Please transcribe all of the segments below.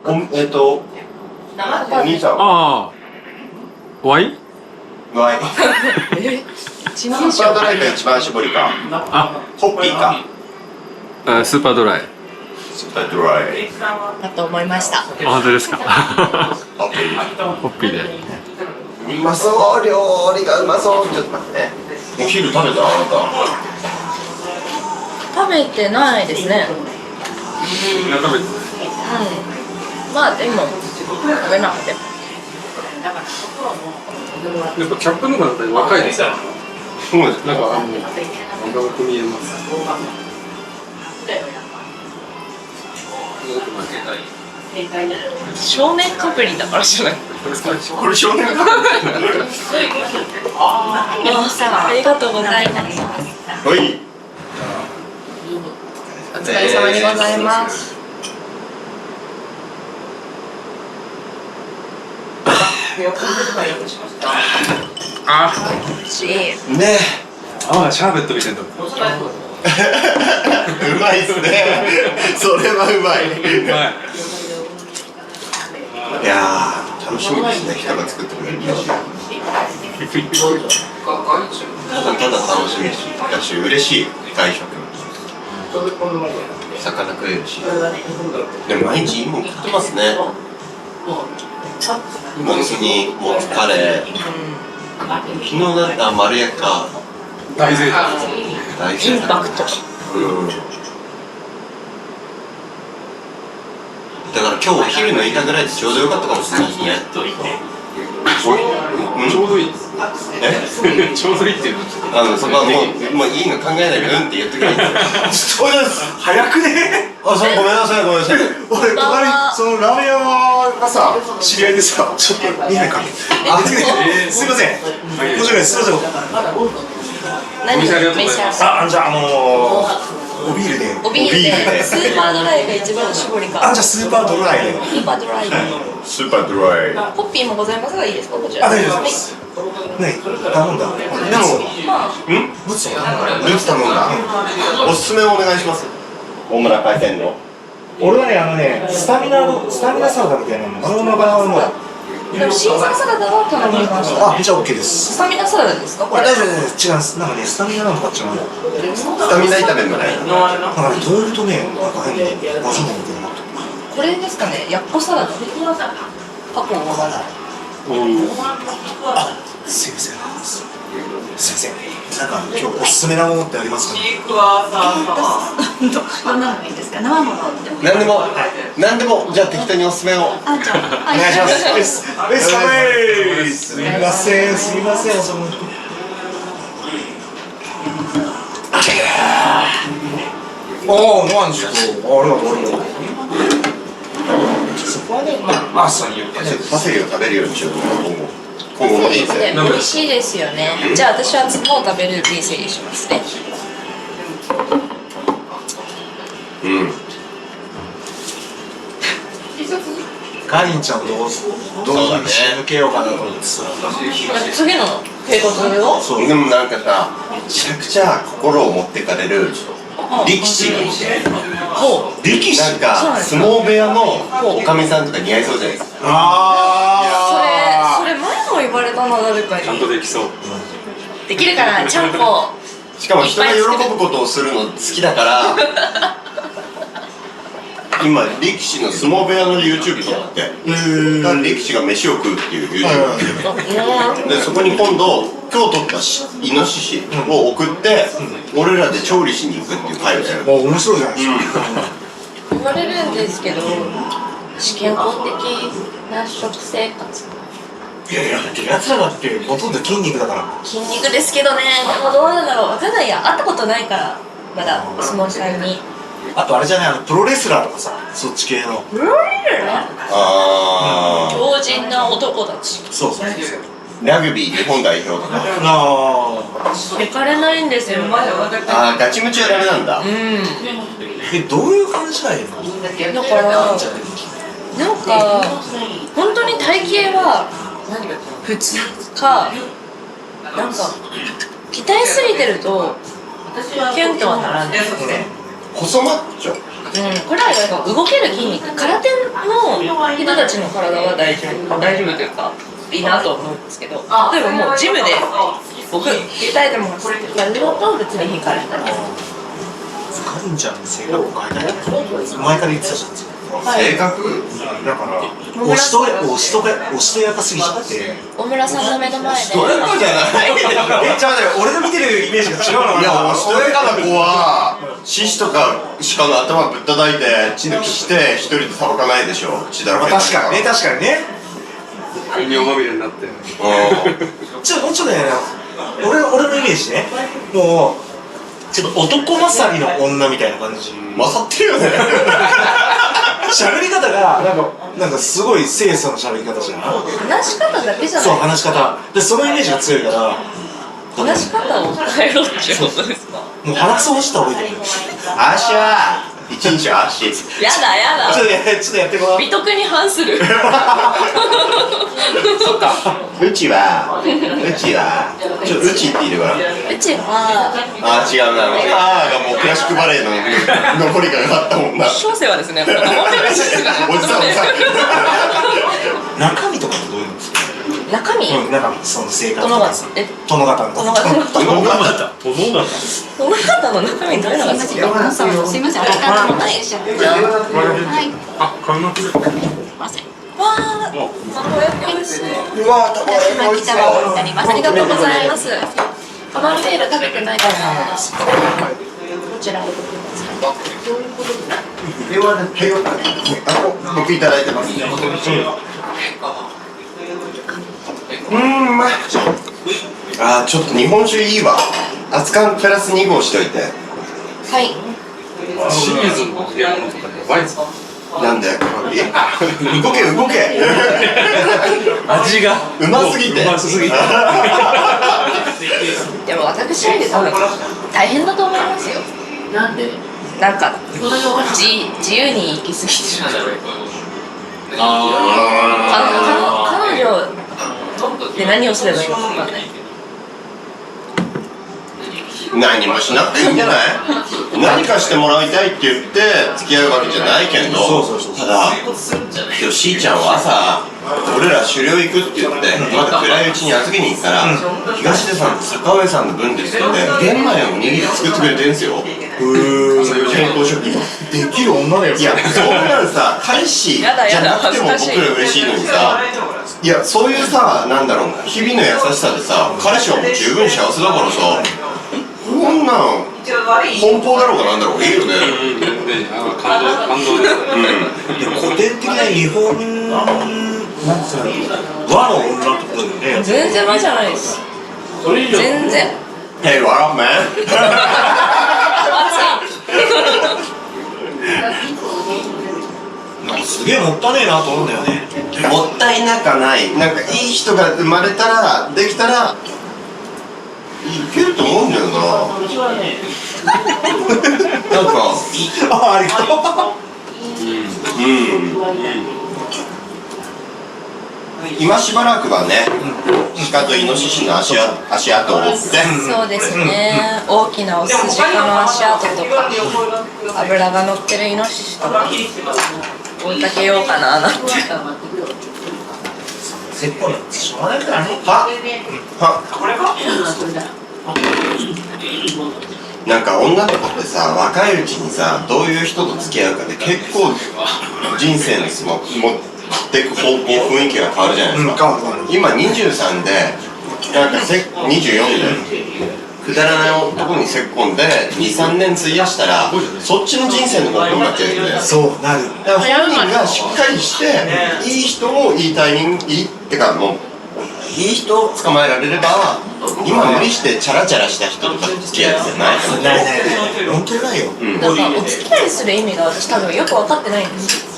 兄さん。ああ、ワイン？ワイン。ススーパードライが一番搾りか。あ、ホッピーか。スーパードライ。スーパードライ。だと思いました。あ、本当ですか。ホッピー。ホッピーで。うまそう、料理がうまそう。ちょっと待ってね。お昼食べたあなた。食べてないですね。食べて。まあでも食べなくても。やっぱキャップの方が若いですよ。そうです。なんか若く見えます。少年かぶりだからじゃない。これ少年か。ありがとうございます。はい。お疲れ様にございます。あ、美味しい。ね。あ、シャーベットみたいな。うまいですね。それはうまい。いやー、楽しみですね。人が作ってくれる料理。ただ楽しみだし、嬉しい外食。魚食えるし。でも毎日いいもん食ってますね。もつ煮、もつカレー。昨日だった丸焼きか。大贅沢。大インパクト。だから今日お昼抜いたぐらいでちょうどよかったかもしれないですね。ちょうどいい。ちょうどいいっていう。そこはもういいの考えないでうんって言ってくれるんですよ。早くね。あ、ごめんなさい、ごめんなさい。俺隣そのラーメン屋がさ知り合いでさ、ちょっと見ないか。あ、すいません。申し訳ないです。すいません。何を召し上がる？じゃあおビールで。おビールでスーパードライが一番搾りか。じゃあスーパードライで。スーパードライ。スーパードライ。ホッピーもございますがいいですかこちら。大丈夫です。ね、頼んだ。でも、ブツ頼んだ。ルーツ頼んだ。おすすめをお願いします。大村海鮮の。俺はね、スタミナサラダみたいなの。バナナの。でもシーザーサラダは頼みました。じゃあ OK です。スタミナサラダですかこれ？大丈夫です。違います。なんかね、スタミナなのか違うの。スタミナ炒めみたいな。なんかね、豆腐とね、なんか変にバズるみたいな。これですかね、ヤッコサラダ。パコをわからない。すいません。すいません。なんか今日おすすめなものってありますかね。どんなのがいいですか？生ものでも。なんでも、じゃあ適当におすすめを。じゃあお願いします。すみません、すみません、その。なんでしょう。ありがとう。そこはね、朝によって。パセリを食べるようにしよう。今後の人生。美味しいですよね。じゃあ私はもう食べれる人生にしますね。かりんちゃんどう仕抜けようかなと思ってさ。次の計画を？でもなんかさ、めちゃくちゃ心を持ってかれる力士がいて、力士なんか相撲部屋のおかみさんとか似合いそうじゃないですか。それ前も言われたな、誰かに。ちゃんとできそう。できるかな、ちゃんこ。しかも人が喜ぶことをするの好きだから今力士の相撲部屋の YouTube とかあって力士が飯を食うっていう YouTube でそこに今度今日取ったイノシシを送って俺らで調理しに行くっていう会をやる。面白いじゃないですか。言われるんですけど、健康的な食生活。いややつらだってほとんど筋肉だから。筋肉ですけどね、でもどうなんだろう、わかんないや、会ったことないから、まだお相撲さんに。あとあれじゃない、プロレスラーとかさ、そっち系の。プロレスラー？強靭な男たち。そう。ラグビー日本代表とか。行かれないんですよ。ガチムチはダメなんだ。どういう感じなんやの？だからなんか本当に体型は普通か、なんか鍛えすぎてるとキュンとはならない。細マッチョ。これはやっぱ動ける筋肉、空手の人たちの体は大丈夫というかいいなと思うんですけど、例えばもうジムで僕鍛えてもやるのと別にいいからだね。かりんちゃんの性格を変えたい前から言ってたじゃん。性格だからおしとやかすぎちゃって大村さんの目の前でどういうことじゃないじゃあ俺の見てるイメージが違うのかな。いや、おしとやかな子は獅子とか鹿の頭ぶったたいて血抜きして一人でさばかないでしょ。血だらけ確かにね尿まみれになってうもうちょっとね俺のイメージね、もうちょっと男勝りの女みたいな感じ。ん勝ってるよね。喋り方がなんかすごい清楚な喋り方じゃん。話し方だけじゃそうない。話し方でそのイメージが強いから話し方を変えろってことですか。もう鼻くそ落ちた方がいいと思う。足は一日足。やだやだ。ちょっとやってごらん。美徳に反する。そっか。うちはちょっとうちって言ってごらん。うちはあー違うな、あーがもうクラシックバレエの残りが良かったもんな。小生はですね、おじさん中身とかってどういうんですか。中身中身その性格殿方殿方殿方の中身どういうのが好きか。すいません、お時間のないでしょ。はい。すいません。わー、たこ焼き美味しい。うわー、たこ焼き美味しそう。になります。ありがとうございます。カマンベール食べてないから。こちらを。僕いただいてます。うまい。あー、ちょっと日本酒いいわ。熱燗プラス2合しといて。はい。シーズンのやるのとかやばいですか。なんで動け味がうますぎてうますぎてでも私多分大変だと思いますよ。なんで？なんか自由に行き過ぎてる。彼女で何をすればいいのか分かんない。何もしなくていいんじゃない？何かしてもらいたいって言って付き合うわけじゃないけど、ただ今日しーちゃんは朝俺ら狩猟行くって言ってまだ暗いうちに預けに行ったら、東出さんと坂上さんの分ですって玄米をおにぎり作ってくれてるんですよ。健康食品できる女だよ。いや、そんなんさ、彼氏じゃなくても僕ら嬉しいのにさ、いや、そういうさ、なんだろう、日々の優しさでさ、彼氏はもう十分幸せだからさ、こんなん奔放だろうがなんだろうがいいよね。感動ですね。古典的な日本なんつうの和の女ってことだよね。全然和じゃないです。全然。Hey, what up, man? なんかすげえもったねえなと思うんだよね。もったいなかない。なんかいい人が生まれたら、できたらいけると思うんだよな。なんかありがとう。今しばらくはね、鹿とイノシシの足跡を追って、そうですね。大きなオス鹿の足跡とか脂が乗ってるイノシシとか追いかけようかななんて。せっぽいやつしょうがないからね。なんか女の子ってさ、若いうちにさ、どういう人と付き合うかで結構人生の持っていく方向、雰囲気が変わるじゃないですか。今23で、なんか24でくだらない男にせっこんで 2,3 年費やしたらそっちの人生の方向になっちゃうよね。そうなる。だから本人がしっかりしていい人をいいタイミングいいってかもういい人を捕まえられれば、今無理してチャラチャラした人とか付き合うじゃないかないないない。本当にないよ。なんかお付き合いする意味が私多分よく分かってないんですよ。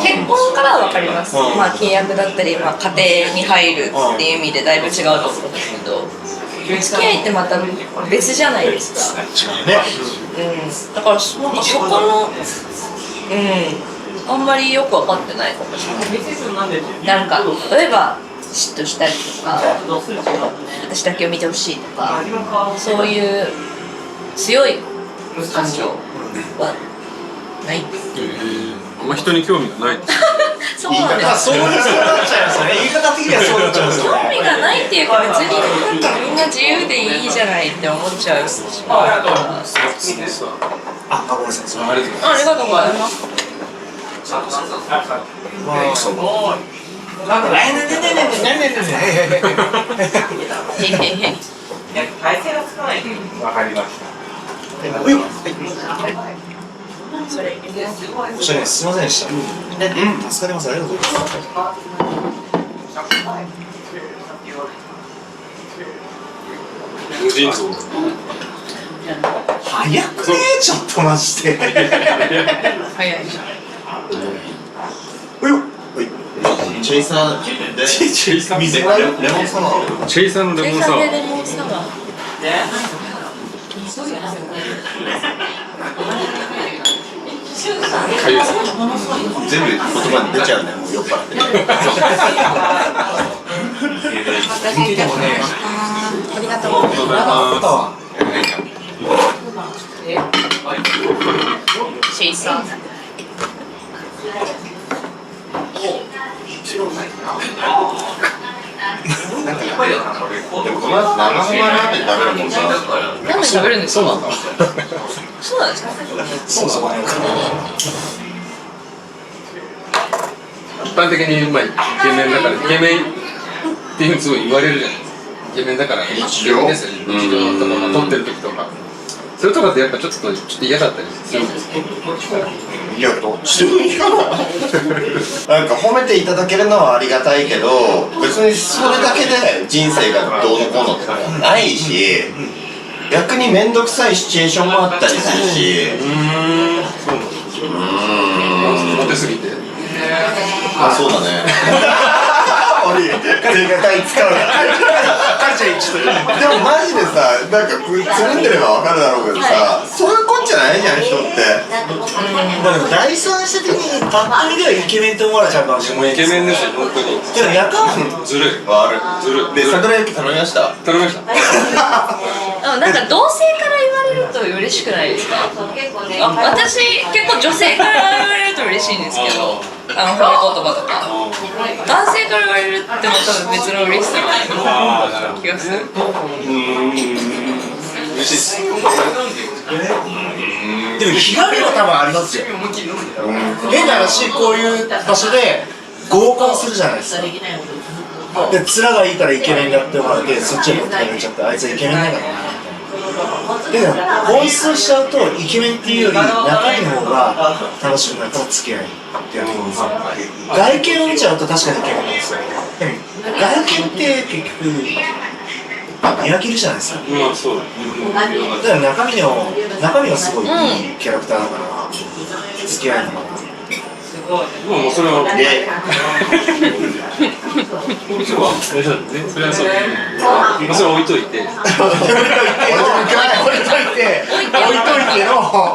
結婚からは分かります。まあ契約だったり、まあ家庭に入るっていう意味でだいぶ違うと思うんですけど、お付き合いってまた別じゃないですか。違うね。だからなんかそこのあんまりよく分かってないかもしれない。なんか例えば嫉妬したりとか、私だけを見てほしいとか、そういう強い感情はないあんま人に興味がないですそうなんですそうなっちゃいますよね。言い方的にはそうなっちゃいますよね。興味がないっていうか別になんかみんな自由でいいじゃないって思っちゃうあ、ごめんなさい。ありがとうございますありがとうございますへへへわかりました。おしゃれすみませんでした。助かります。ありがとうございます。無尽蔵早くねちょっとマジで。早いおよ。チェイサーでチェイサー水レモンサワーチェイサーのレモンサワーレモンサワーかゆいです全部言葉に出ちゃうね、もう酔っ払って見ててもね。ありがとうございますシェイサーでもこの後長浜ラーメン食べるもんさラーメン食べるんですかそうなんですかそうそう。一般的にまあイケメンだからイケメンっていうのすごい言われるじゃないですかイケメンだから日常ですよね日常とかまあ撮ってる時とかそれとかってやっぱちょっと嫌だったりするんですかいや、どっちでもいいかななんか褒めていただけるのはありがたいけど別にそれだけで人生がどうのこうのってないし逆に面倒くさいシチュエーションもあったりするしモテすぎてあ、そうだね俺絶対使うなカルチャーちょっと。でもマジでさ、なんかつるんでればわかるだろうけどさそういうこっちゃないじゃん、人ってまあでも第三者的にパッと見ではイケメンって思われちゃうかもしれない。イケメンですよ本当にけどやかん。ずるい悪ずるいで、桜焼き頼みました頼みましたなんか同性から言われると嬉しくないですか私結構女性から言われると嬉しいんですけど褒め言葉とか男性から言われるっても多分別の嬉しさが気がする嬉しいっすでもひがみは多分ありますよ。変な話、こういう場所で合コンするじゃないですか。で、面がいいからイケメンだって思われて、そっちに持ってかれちゃって、あいつはイケメンだからな。でも、本質としちゃうと、イケメンっていうより、中身の方が楽しくなるから付き合いってやるんですよ。外見を見ちゃうと確かにイケメンなんですよ。でも、外見って結局、見分けるじゃないですか。まあそうだだから中身がすごいいいキャラクターだから付き合いのかな。まあもうそれはで、それはそうまあそれは置いといて置いといての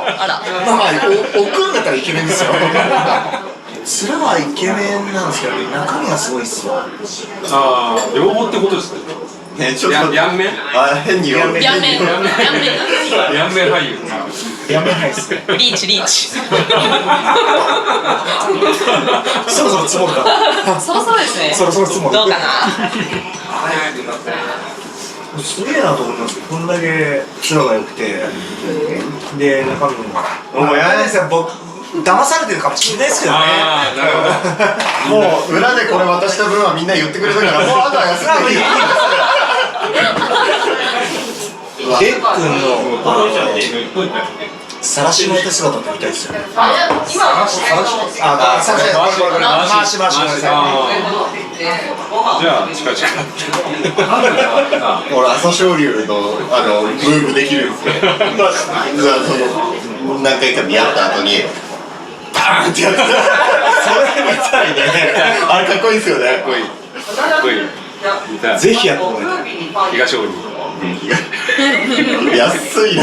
あらまあ置くんだったらイケメンですよ。面はイケメンなんですけど中身がすごいっすよ。ああ両方ってことですかね、ちょっとやんめんあ、変に言われてやんめんやんめん俳優やめないっすね。リーチそろそろ積もるか。そろそろですねそろそろ積もる。どうかなすげえなと思ったんですけど、こんだけ面が良くてで中身もお前ですよ。僕騙されてるかもしれないですけどね。ああなるほどもう裏でこれ渡した分はみんな言ってくれたからもうあとは休んでいいレックンの晒し巻いた姿って見たいですよ。回しじゃあ近々俺朝青龍のムーブできるんですよ何回か見合った後にバーンってやってそれみたいねあれかっこいいですよねかっこいい見たいぜひやってもらいたい。東大安いな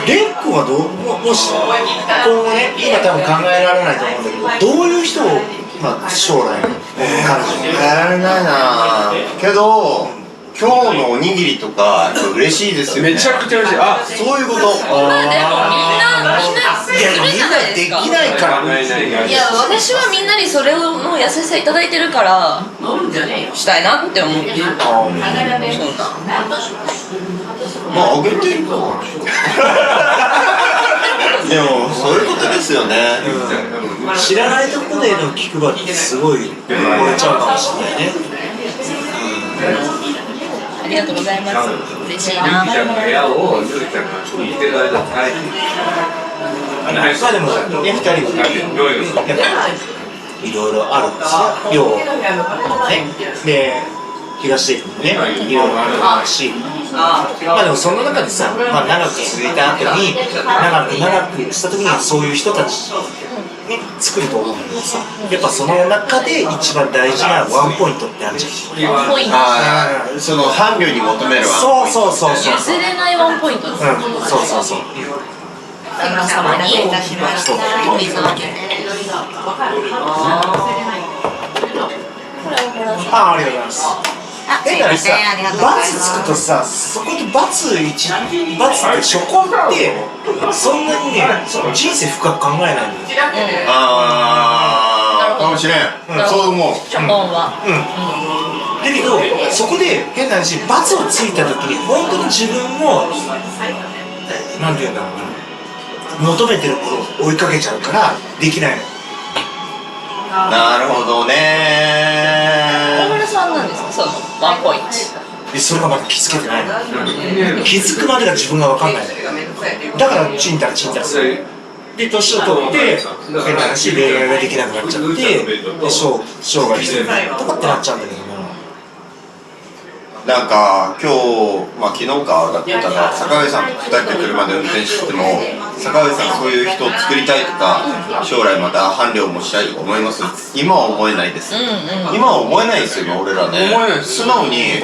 レックはもし今後ね今多分考えられないと思うんだけどどういう人を将来彼女にやられないなけど今日のおにぎりとかやっぱ嬉しいですよね。めちゃくちゃ嬉しい。あ、そういうこと。まあでもみんなするいやみんじゃなできないですか。ないからいや私はみんなにそれの優しさいただいてるからしたいなって思う。まああげてるかでもそういうことですよね。知らないところでの気配りってすごい燃えちゃうかもしれないね。ありがとうございます。嬉しいな。ゆきちゃんの部屋をゆきちゃんが見てる間耐えてまあでもね、2人はやっぱいろいろあるんですよ。ね、で東出君もね、いろいろあるし、まあでもその中でさ、まあ、長く続いた後に長くした時にそういう人たちね、作ると思うんだけどさ、やっぱその中で一番大事なワンポイントってあるじゃん。ワンポイント。ああ、その伴侶に求めるわ。そう譲れないワンポイントです。そう旦那様にお水をあげる。ありがとうございます。あ、すいません、ありがとうございま×つす。くとさ、そこで×って初婚ってそんなにね、人生深く考えないのよ。ああ、かもしれん。そう思う。初婚は。だけど、そこで変な話、×をついた時に本当に自分もなんていうんだろうな、求めてるものを追いかけちゃうからできないの。なるほど小ね。村さんなんですか、そのワンポイント。でそれがまだ気づけてないの。気づくまでが自分が分かんないの。だからちんたらする。で年を取って変な話、恋愛ができなくなっちゃってで生涯一人とかってなっちゃうんだけども、なんか今日、まあ昨日かだったら坂上さんと2人で車で運転してても、坂上さんそういう人を作りたいとか将来また伴侶もしたいとか思います？今は思えないです。今は思えないですよね、俺らね。思えないです。素直に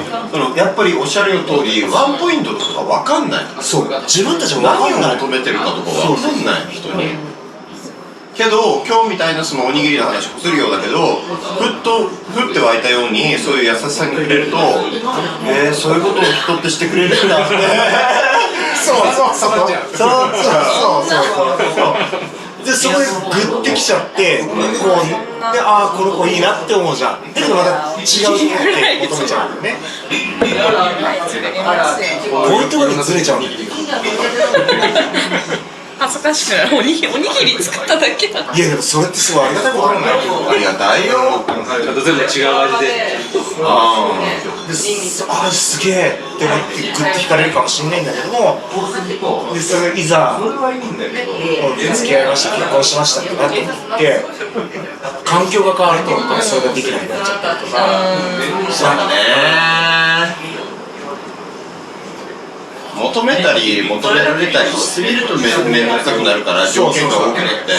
やっぱりおっしゃる通りワンポイントとか分かんない。そう自分たちも分かんない。何を求めてるかとか分かんない人に。けど今日みたいなそのおにぎりの話をするようだけど、ふって湧いたようにそういう優しさに触れると、そういうことを人ってしてくれるんだって。そうでそこでグッてきちゃってこうで、ああこの子いいなって思うじゃん。だけどまた違う人って求めちゃうんだよね。ポイントがずれちゃうんだよ。恥ずかしくない。おにぎり作っただけだ。いやでもそれってすごいありがたいことなんだよ。ありがたいよ。ちょっと全部違う味で。すげえって思ってグッと惹かれるかもしれないんだけども、でそれいざ付き合いました結婚しましたってなってって環境が変わるとやっぱりそれができなくなっちゃったりとか。そうだね。求めたり求められたりしすぎると面倒くさくなるから条件が多くなって、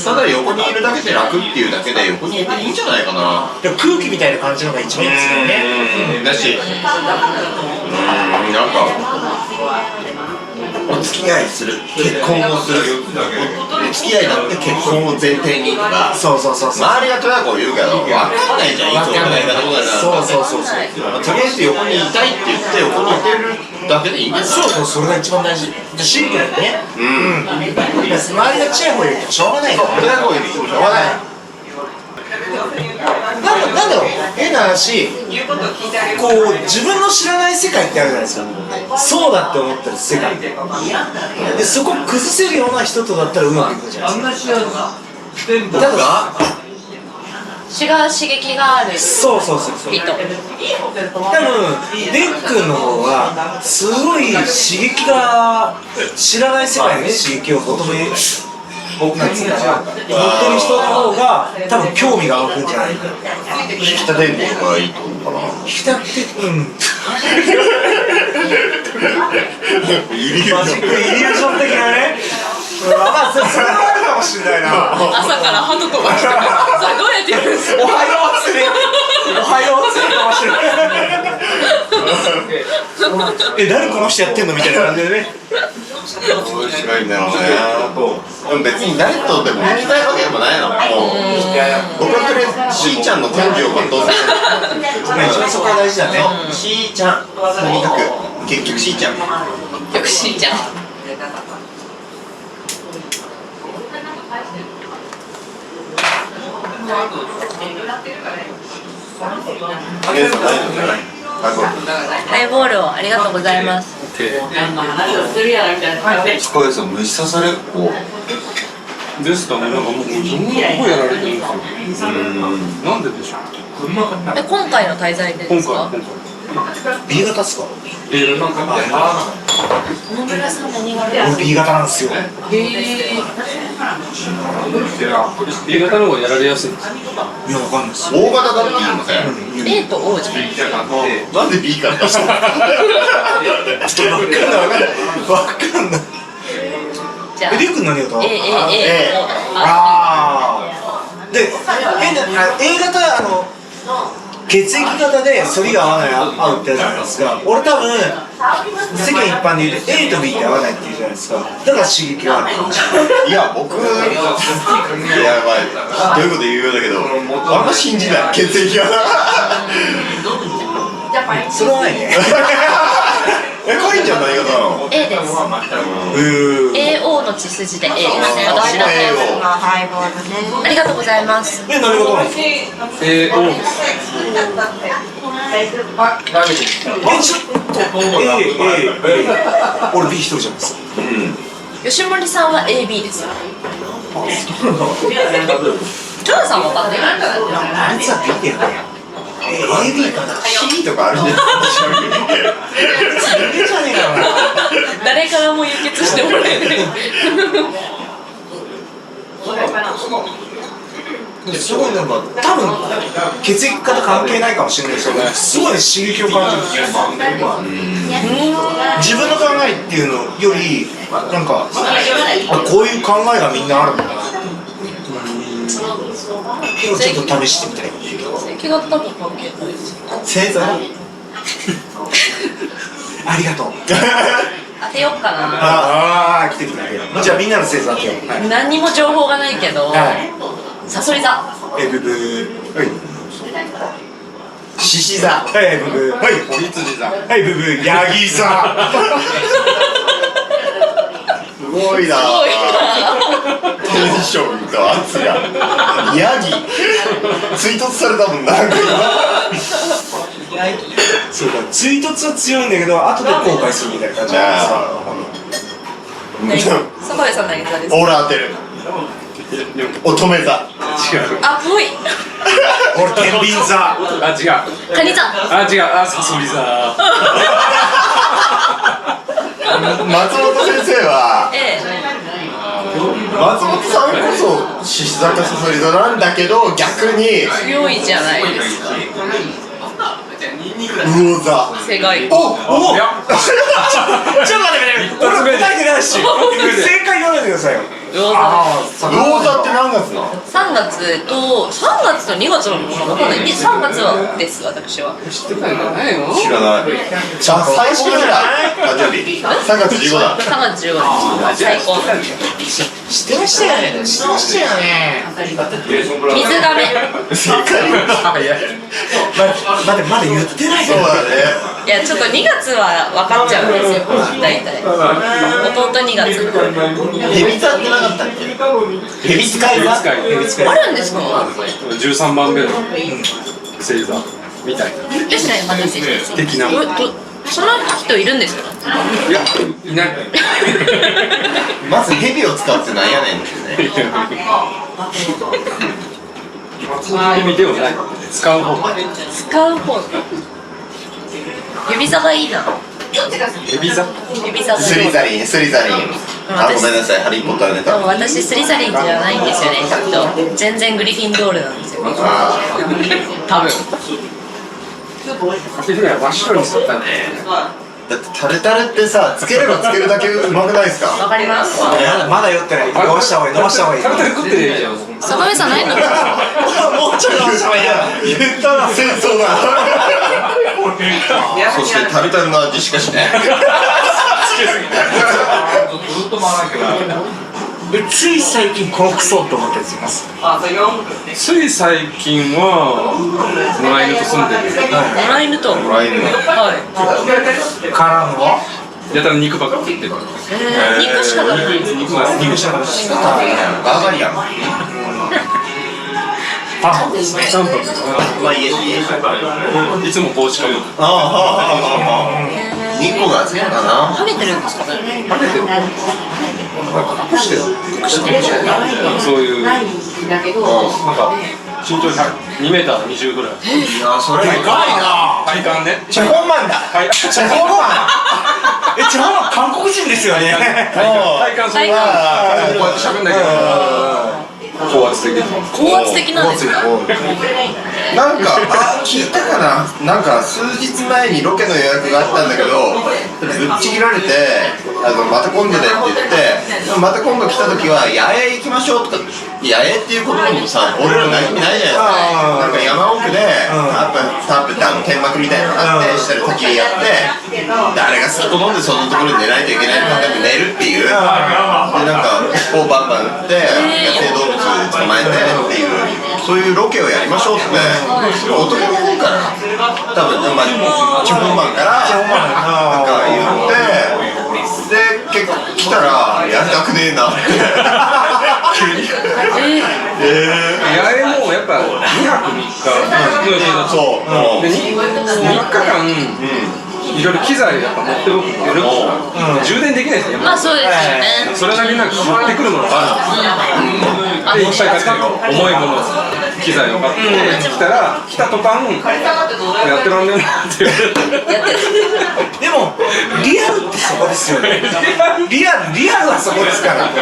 ただ横にいるだけで楽っていうだけで横にいていいんじゃないかな。でも空気みたいな感じのが一番いいですよね。だし、なんかお付き合いする、結婚をする、お付き合いだって結婚を前提にとか、そう周りがとやかく言うけど分かんないじゃん、いつもの間どうだな。そうとりあえず横にいたいって言って横にいてるだけでいいんですよ。それが一番大事でシンプルにね。周りがチヤホヤ言ってもしょうがないから。とやかく言ってもしょうがない。なんだろう、変な話、こう自分の知らない世界ってあるじゃないですか。そうだって思ってる世界で、そこを崩せるような人とだったらうまくいくじゃないですか。だから違う刺激がある人。そう多分レックンの方はすごい刺激が知らない世界の刺激を求めるなんつうかな、乗ってる人の方が多分興味が湧くんじゃないかな。引き立てるのがいいと思うかな。引き立てイリュージョンマジックイリュージョン的なね。それはあるかもしれないな。朝からハトコが来てくる。それどうやってやるんですか。おはようっておはようってかもしれない。誰この人やってんのみたいな感じでね。面白いんだろうね。でも別に誰とでも行きたいわけでもないの。もう僕はとりあえずしーちゃんの根性を全うさせる一番そこが大事だね。しーちゃんとにかく結局しーちゃんよくしーちゃん。ハイボールをありがとうございます。これさ虫刺されっ子ですかね、なんかもうすごいやられてるんですよ。なんででしょう。今回の滞在でですか？ B 型っすか？なんか野村さん何型？俺 B 型なんですよ。A 型の方がやられやすいんですよ。いや、わかんないです。 大型だって言いません A と O じゃないなんで B から出したのわかんない。じゃありゅうくん何型？ A ああ。で、A 型血液型で反りが合わない合うってやるじゃないですか。俺多分世間一般で言うと A と B って合わないって言うじゃないですか。だから刺激があるかもしれない。いや僕いやばいどういうこと言うようだけどあんま信じない血液型それはないね。かりんちゃん何型なの A です。AO の血筋で A です。私も AO ハイボールね。ありがとうございます。何型なんですか？ちょっと俺 B 一人じゃないですか。吉森さんは AB ですよ。ジョナさんも分かってる。あいつは B だよ。AB かな。 C とかあるじゃん誰からも輸血してもらえない。すごいなんか多分血液型関係ないかもしれないですけど、すごい刺激を感じるんですよ。自分の考えっていうのよりなんかこういう考えがみんなあるんだな。ちょっと試してみたい。血型と関係ないです。星座ありがとう。当てよっかな。ああ来てくれて。じゃあみんなの星座当てよう。何にも情報がないけど、サソリ座。ブブー。はい。獅子座はいブブー。はい。子羊座はいブブー。ヤギ座。すごいなテンションと圧がヤギ追突されたもんなそうか、追突は強いんだけど後で後悔するみたいな感じなんですか。坂部さん何座ですか？俺当てる乙女座あ、ぽい。俺天秤座。あ、違う。カニ座。あ、違う。あ、サソリ座。松本先生は松本さんこそ獅子座かサソリ座なんだけど逆に強いじゃないですか。魚座正解。おお。ちょっと待って俺答えてないし。正解言わないでくださいよ。魚座。魚座って何月なの3月と2月なのかな、わかんない。3月はです私は。知ってたんじゃないの？知らないじゃあ最初から誕生日3月15だ3月15日最高。知ってましたよね。知ってましたよね。水がめ。正解まだ言ってないよ。そうだねいやちょっと2月は分かっちゃうんですよ。大体。弟2月。ヘビ座ってなかったっけヘビ使い座あるんですか13番目の星座みたいな。よしないまた先生。的な。その人いるんですか？いや、いない。まずヘビを使うってなんやねんってね意味ではない。使う方。使う方。指座がいいな。エビ座。指座がいい。スリザリンあ、ごめんなさいハリーポッターネタ私スリザリンじゃないんですよね。全然グリフィンドールなんですよ。あ多分。私ね、真っ白にすったんで。だってタルタルってさつければつけるだけうまくないですかわかります。まだ酔ってない。飲ました方がいい。飲ました方がいい。食べたら食ってねえじゃん。坂上さん何飲んでる？もうちょい飲ました方がいいや。言ったら戦争だそしてタルタルの味しかしないずっと回らなきゃ。つい最近このクソって思ったやついます？つい最近は野良犬と住んでる。野良犬と野良犬はいからのやたら肉ばっか食ってる。肉しか食べない肉が好き。肉じゃなくてバーガリアンパンですね。タンパク。まあいいいつも帽子かぶる。2個が好きだなハゲてるんですかね食べてる。隠してる。そういうなんか身長2メーター20ぐらい。いやそれでかいな体感ね。チェホンマンだ。はい。チェホンマン。チェホンマン韓国人ですよね。体感そんなこうやって喋んないけど。高圧的。高圧的なんですかなんか聞いたかななんか数日前にロケの予約があったんだけどぶっちぎられてまた今度でって言ってまた今度来た時は野営行きましょうとか野営っていう言葉もさ俺ら何もないじゃないですかなんか山奥でタップって天幕みたいなのがあって下で焚き火やって誰が好き好んでそんなところで寝ないといけないのかって寝るっていうでなんかこうバンバン打って野生動物捕まえてっていうそういうロケをやりましょうって男の方から多分チョコマンからなんか言ってで結構来たらやりたくねえなって急に野営もやっぱ2泊3日の予定だとそうで 3日間いろいろ機材やっぱ持ってるから充電できないですよ。まあそうですよねそれなりになんか持ってくるものがあるんですよ。でいっぱい買ってる重いもの機材を買ってきたら来た途端やってらんねえなって言われてでもリアルってそこですよね。リアルはそこですから。こ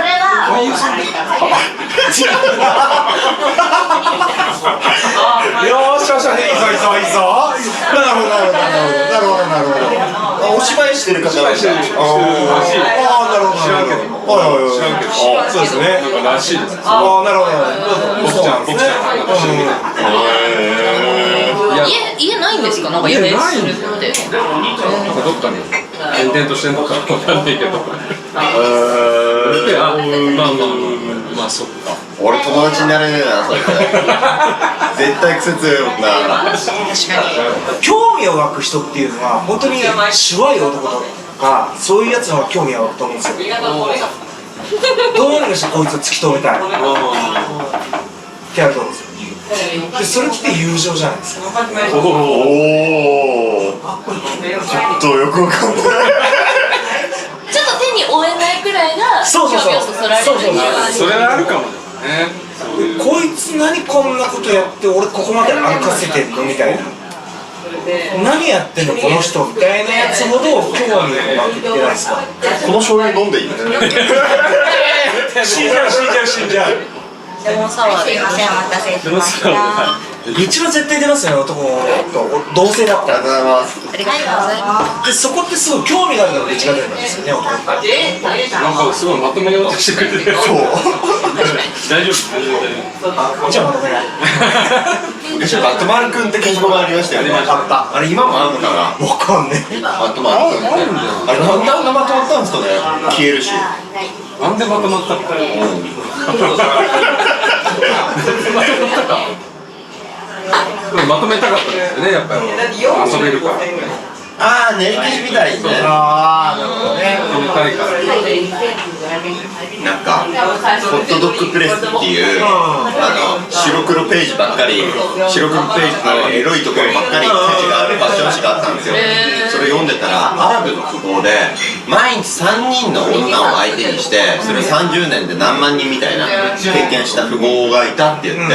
れはよーしよしよしいいぞいいぞいいぞ。なるほどなるほどなるほどなるほど。お芝居してる方がいるしてるらしい。ああなるほど。知らんけど。知らんけど。そうですね。なんからしいです。ああなるほど。僕ちゃんなんかしてるみたい。家ないんですかなんか野営するってなんかどっかに転々としてんのかわかんないけど。まあそっか。俺友達になれねえなそれ絶対癖強いもんな興味を湧く人っていうのは本当にしわい男とかそういうやつの方が興味が湧くと思うんですよ。どうにかしてこいつを突き止めたいってやると思うんですよ。でそれって友情じゃないですか。おおちょっとよくわかんないちょっと手に負えないくらいがそうそうそう興味をそそられるっていうそれはあるかもね。こいつ何こんなことやって俺ここまで歩かせてんのみたいな何やってんのこの人みたいなやつほど興味が湧くってないですか。この醤油飲んでいい死んじゃうレモンサワーですいませんお待たせしました一番絶対出ますよね男と同性だったら。ありがとうございますありがとうございますでそこってすごい興味があるから出違ってるんですよね男って。なんかすごいまとめようとしてくれてる。そう大丈夫。じゃあまとめない昔バットマン君って消しゴムありましたよねあれ今もあるのかなわかんねえ。バットマン君ってあれなんであんなまとまったんですかね消えるしなんでまとまったの？まとまったか。まとめたかったんですよねやっぱり遊べるから。ああ練り消しみたいにねああなるほどね。遊びたいから。なんかホットドッグプレスっていう白黒ページばっかり白黒ページのエロいところばっかり記事があるファッション誌があったんですよそれ読んでたらアラブの富豪で毎日3人の女を相手にしてそれを30年で何万人みたいな経験した富豪がいたって言って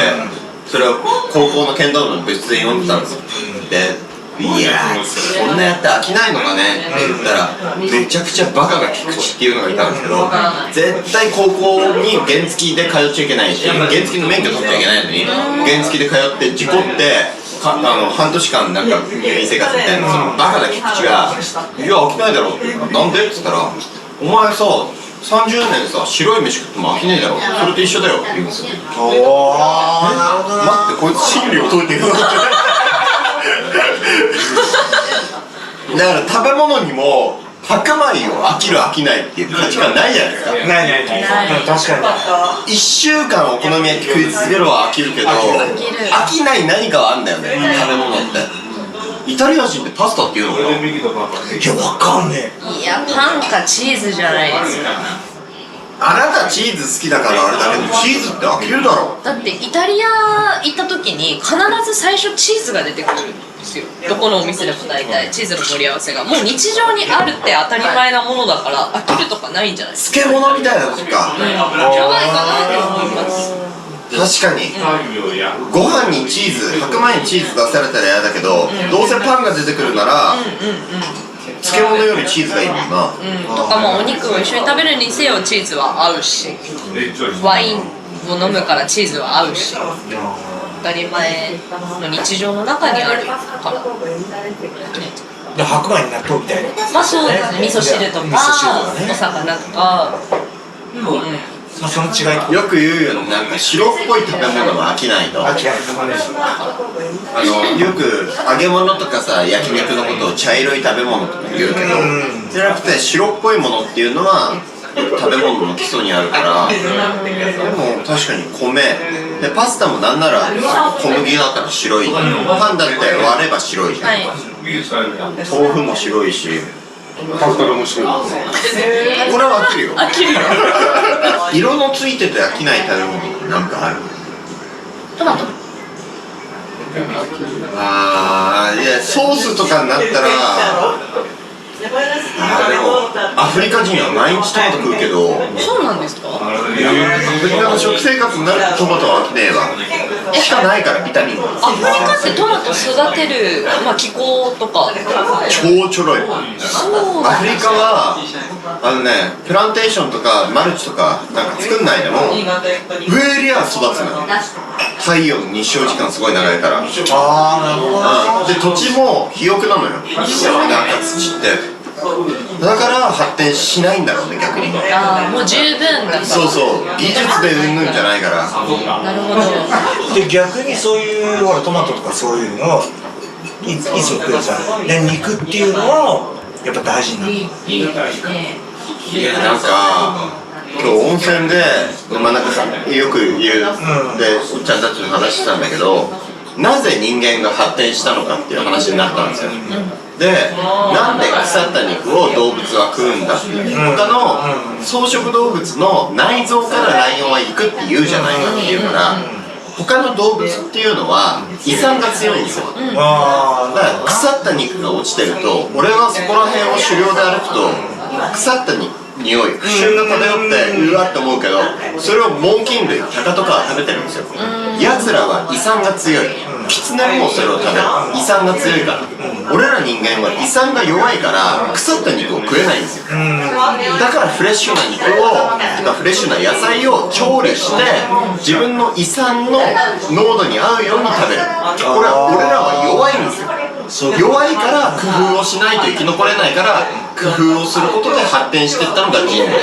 それを高校の剣道部の部室で読んでたんですよでいやーこんなやって飽きないのかねって言ったらめちゃくちゃバカが菊池っていうのがいたんですけど絶対高校に原付で通っちゃいけないし原付の免許取っちゃいけないのに原付で通って事故って半年間なんか入院生活みたいなそのバカな菊池が「いや飽きないだろ」なんで?」っつったら「お前さ30年さ白い飯食っても飽きねえだろそれと一緒だよ」って言うんですよ。おーなるほどな。待ってこいつ真理を解いてるなってだから食べ物にも白米を飽きる飽きないっていう価値観ないじゃないですか。ない確かに1週間お好み焼き食い続けるは飽きるけど飽きない何かはあんだよね、食べ物って。イタリア人ってパスタっていうのかな。いやわかんねいやパンかチーズじゃないですか。あなたチーズ好きだからあれだけどチーズって飽きるだろ。だってイタリア行った時に必ず最初チーズが出てくるんですよ。どこのお店でも大体チーズの盛り合わせがもう日常にあるって当たり前なものだから飽きるとかないんじゃないです漬物みたいなことか。か。じゃないかなって思います。確かにご飯にチーズ、白米にチーズ出されたら嫌だけど、どうせパンが出てくるなら漬物よりチーズがいいもんな。とかもお肉を一緒に食べるにせよチーズは合うし、ワインを飲むからチーズは合うし、当たり前の日常の中にあるからで白米に納豆みたいなまあそうですね、味噌汁とか味噌汁とかねお魚とかまあその違いとよく言うよね、なんか白っぽい食べ物は飽きないと。あ違いよく揚げ物とかさ、焼肉のことを茶色い食べ物とか言うけど、じゃなくて白っぽいものっていうのは食べ物の基礎にあるから。でも確かに米で、パスタもなんなら小麦だから白い、パンだって割れば白いじゃん、はい豆腐も白いし、パスタが面白い。これは飽きるよ。飽きるよ色のついてて飽きない食べ物なんかある。トマトいやソースとかになったらでもアフリカ人は毎日トマト食うけど、そうなんですか。アフリカの食生活になるとトマトは飽きねえわ。しかないからビタミン。アフリカってトマト育てる、まあ、気候とか超ちょろい。そうアフリカはプランテーションとかマルチとかなんか作んないでも植えりゃ育つのよ。太陽の日照時間すごい長いから。ああなるほどで土地も肥沃なのよ、なんか土って。だから発展しないんだろうね、逆に。もう十分だから。そうそう、技術でうんぬんじゃないから。なるほど。で逆にそういうほらトマトとかそういうのをいつも食うじゃん。で肉っていうのはやっぱ大事になる。なんか今日温泉で、なんかよく言うでおっちゃんたちの話したんだけど、なぜ人間が発展したのかっていう話になったんですよ。で、なんで腐った肉を動物は食うんだっていう。他の草食動物の内臓からライオンは行くって言うじゃないかっていうから、他の動物っていうのは胃酸が強いんですよ。だから腐った肉が落ちてると、俺はそこら辺を狩猟で歩くと腐った匂い、腐臭が漂ってうわって思うけど、それを猛禽類、タカとかは食べてるんですよ。奴らは胃酸が強い。キツネもそれを食べる。胃酸が強いから。俺ら人間は胃酸が弱いから腐った肉を食えないんですよ。だからフレッシュな肉をとかフレッシュな野菜を調理して自分の胃酸の濃度に合うように食べる。これは俺らは弱いんですよ。弱いから工夫をしないと生き残れないから工夫をすることで発展していったのが人類。で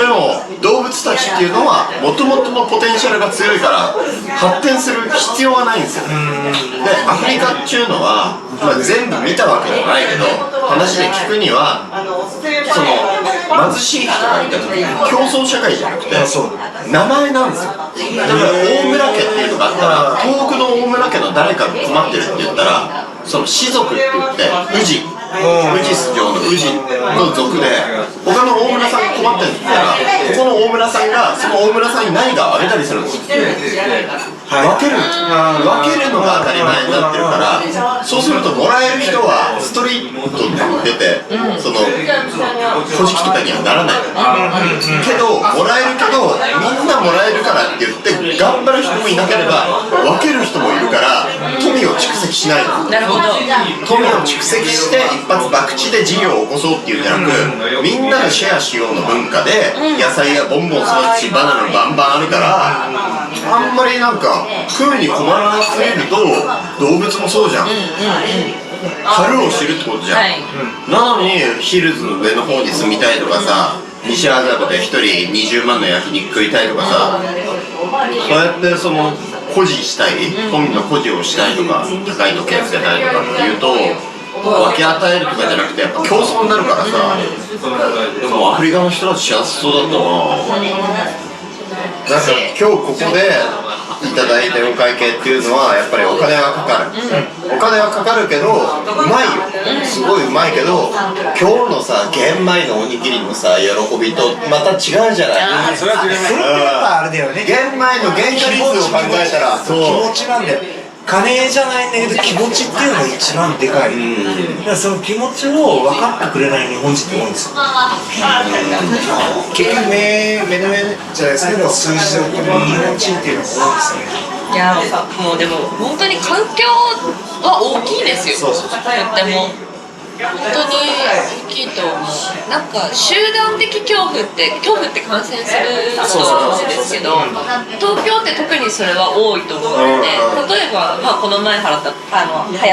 も動物たちっていうのはもともとのポテンシャルが強いから発展する必要はないんですよ。でアフリカっていうのは、全部見たわけじゃないけど話で聞くには、その貧しい人がいた時に競争社会じゃなくて名前なんですよ。だから大村家っていうのがあったら、遠くの大村家の誰かが困ってるって言ったら、その氏族って言って氏ス城の氏の族で他の大村さんが困ってるって言ったら、ここの大村さんがその大村さんに何かをあげたりするんですよ。分けるのが当たり前になってるから、そうするともらえる人はストリートに出て、その古事記とかにはならないけど、もらえるけどみんなもらえるからって言って頑張る人もいなければ分ける人もいるから富を蓄積しないの。なるほど。富を蓄積して一発博打で事業を起こそうっていうんじゃなく、みんなでシェアしようの文化で野菜がボンボン育つしバナナバンバンあるから、あんまりなんか食うに困らなすぎると動物もそうじゃん。春を知るってことじゃん、なのにヒルズの上の方に住みたいとかさ、西麻布で1人20万の焼肉食いたいとかさ、そうやってその誇示したい、富の誇示をしたいとか高い時計つけたいとかっていうと、分け与えるとかじゃなくてやっぱ競争になるからさ、でもアフリカの人たち幸せそうだったな。なんか今日ここでいただいたお会計っていうのはやっぱりお金はかかる、お金はかかるけどうまいよ、すごいうまいけど今日のさ玄米のおにぎりのさ喜びとまた違うじゃない。それは違います。それってやっぱあれだよね、玄米の原価率を考えたら気持ちなんだよ。金じゃないんだけど気持ちっていうのが一番でかい、だからその気持ちを分かってくれない日本人って多いんですよ。結局目の上じゃないですけど数字で送る日本人っていうのが多いんですよね。いやもうでも本当に環境は大きいですよ。そうそうそう、とっても本当に大きいと思う。なんか集団的恐怖って感染すると思うんですけど、東京って特にそれは多いと思うので、例えば、まあ、この前流行っ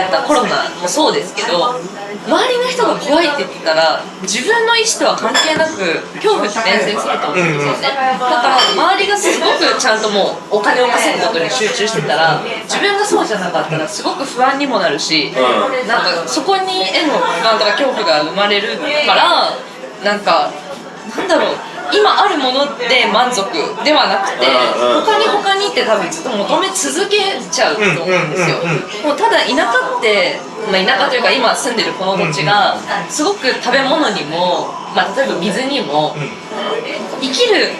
たコロナもそうですけど、周りの人が怖いって言ってたら自分の意思とは関係なく恐怖って伝染すると思うんですよね。だから周りがすごくちゃんともうお金を稼ぐことに集中してたら自分がそうじゃなかったらすごく不安にもなるし、なんかそこにへの不安とか恐怖が生まれるからなんだろう、今あるもので満足ではなくて他にって多分ずっと求め続けちゃうと思うんですよ。もうただ田舎って、まあ、田舎というか今住んでるこの土地がすごく食べ物にも、まあ、例えば水にも生きる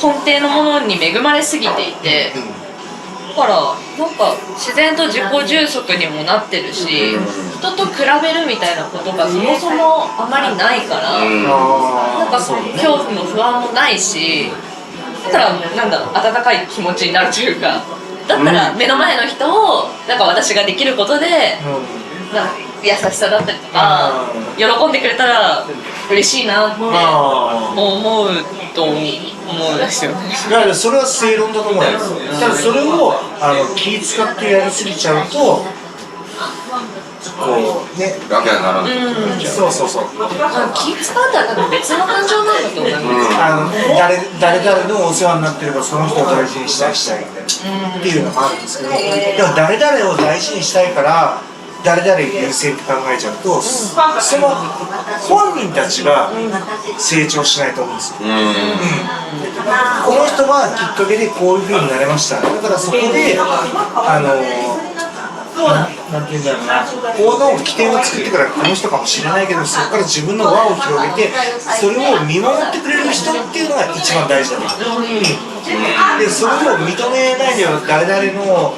根底のものに恵まれすぎていて、だからなんか自然と自己充足にもなってるし、人と比べるみたいなことがそもそもあまりないから、なんか恐怖も不安もないし、だからなんだろう、温かい気持ちになるというか、だったら目の前の人をなんか私ができることでなんか優しさだったりとか喜んでくれたら嬉しいなって思うと思うんですよね。だからそれは正論だと思うんですよ。ただそれを気使ってやりすぎちゃうとこうね、わけがならない。そうそうそう、気使ったら多分別の感情なんだと思います。誰々のお世話になってるからその人を大事にしたいっていうのがあるんですけど、でも誰々を大事にしたいから誰々優先って考えちゃうと、その本人たちが成長しないと思うんですよ。この人はきっかけでこういう風になれました。だからそこでなんていうんだろうな、この起点を作ってからこの人かもしれないけど、そこから自分の輪を広げてそれを見守ってくれる人っていうのが一番大事だと思う。でそれを認めないでよ、誰々を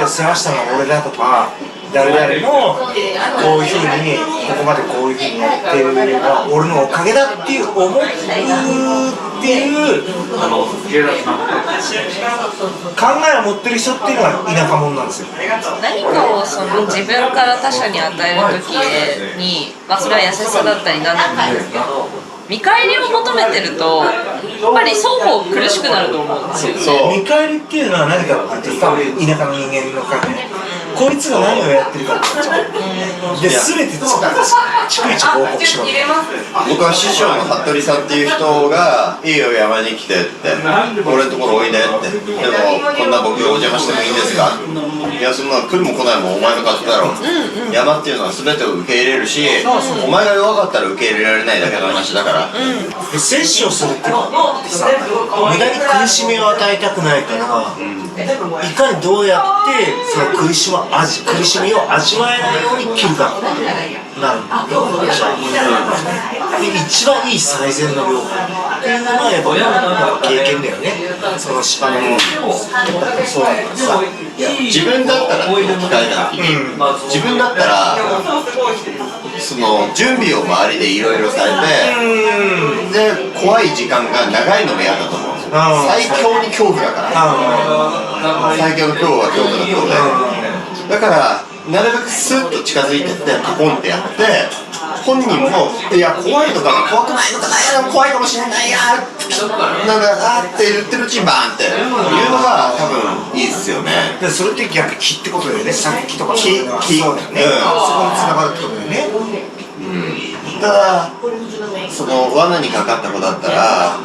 世話したのは俺だとか、誰々のこういうふうにここまでこういうふうにやってるのは俺のおかげだっていう思うっていう考えを持ってる人っていうのが田舎者なんですよ。何かをその自分から他者に与える時に、まあ、それは優しさだったり何でもいいんですけど、見返りを求めてるとやっぱり双方苦しくなると思うんですよ。見返りっていうのは何かっていうと、田舎の人間の考え、こいつが何をやってるかって言っちゃう。で、全て逐一報告しろ。僕は師匠の服部さんっていう人が「いいよ山に来て」って「俺のところおいで」って「でもこんな僕お邪魔してもいいんですか?」いやそんな来るも来ないもお前の勝手だろ、山っていうのは全てを受け入れるし、お前が弱かったら受け入れられないだけの話だから、で摂取をするっていうのはさ、無駄に苦しみを与えたくないから、いかにどうやってその苦しみを味わえないように切るかなんだと思う。で一番いい最善の量っていうのはやっぱ経験だよね。そのそうだからさ、自分だったらって聞かれた時に、自分だったらその準備を周りでいろいろされて、で怖い時間が長いのも嫌だと思うんですよ。最強に恐怖だから、最強の恐怖は恐怖の恐怖だからなるべくスッと近づいてってパコンってやって、本人も「いや怖いのかな、怖くないのかな、怖いかもしれないや」なんか「あ」って言ってるうちにバーンっていうのが多分いいっすよね。でそれって逆気ってことだよね。さっきとか気そうだよね、そこに繋がるってことだよね。ただその罠にかかった子だったら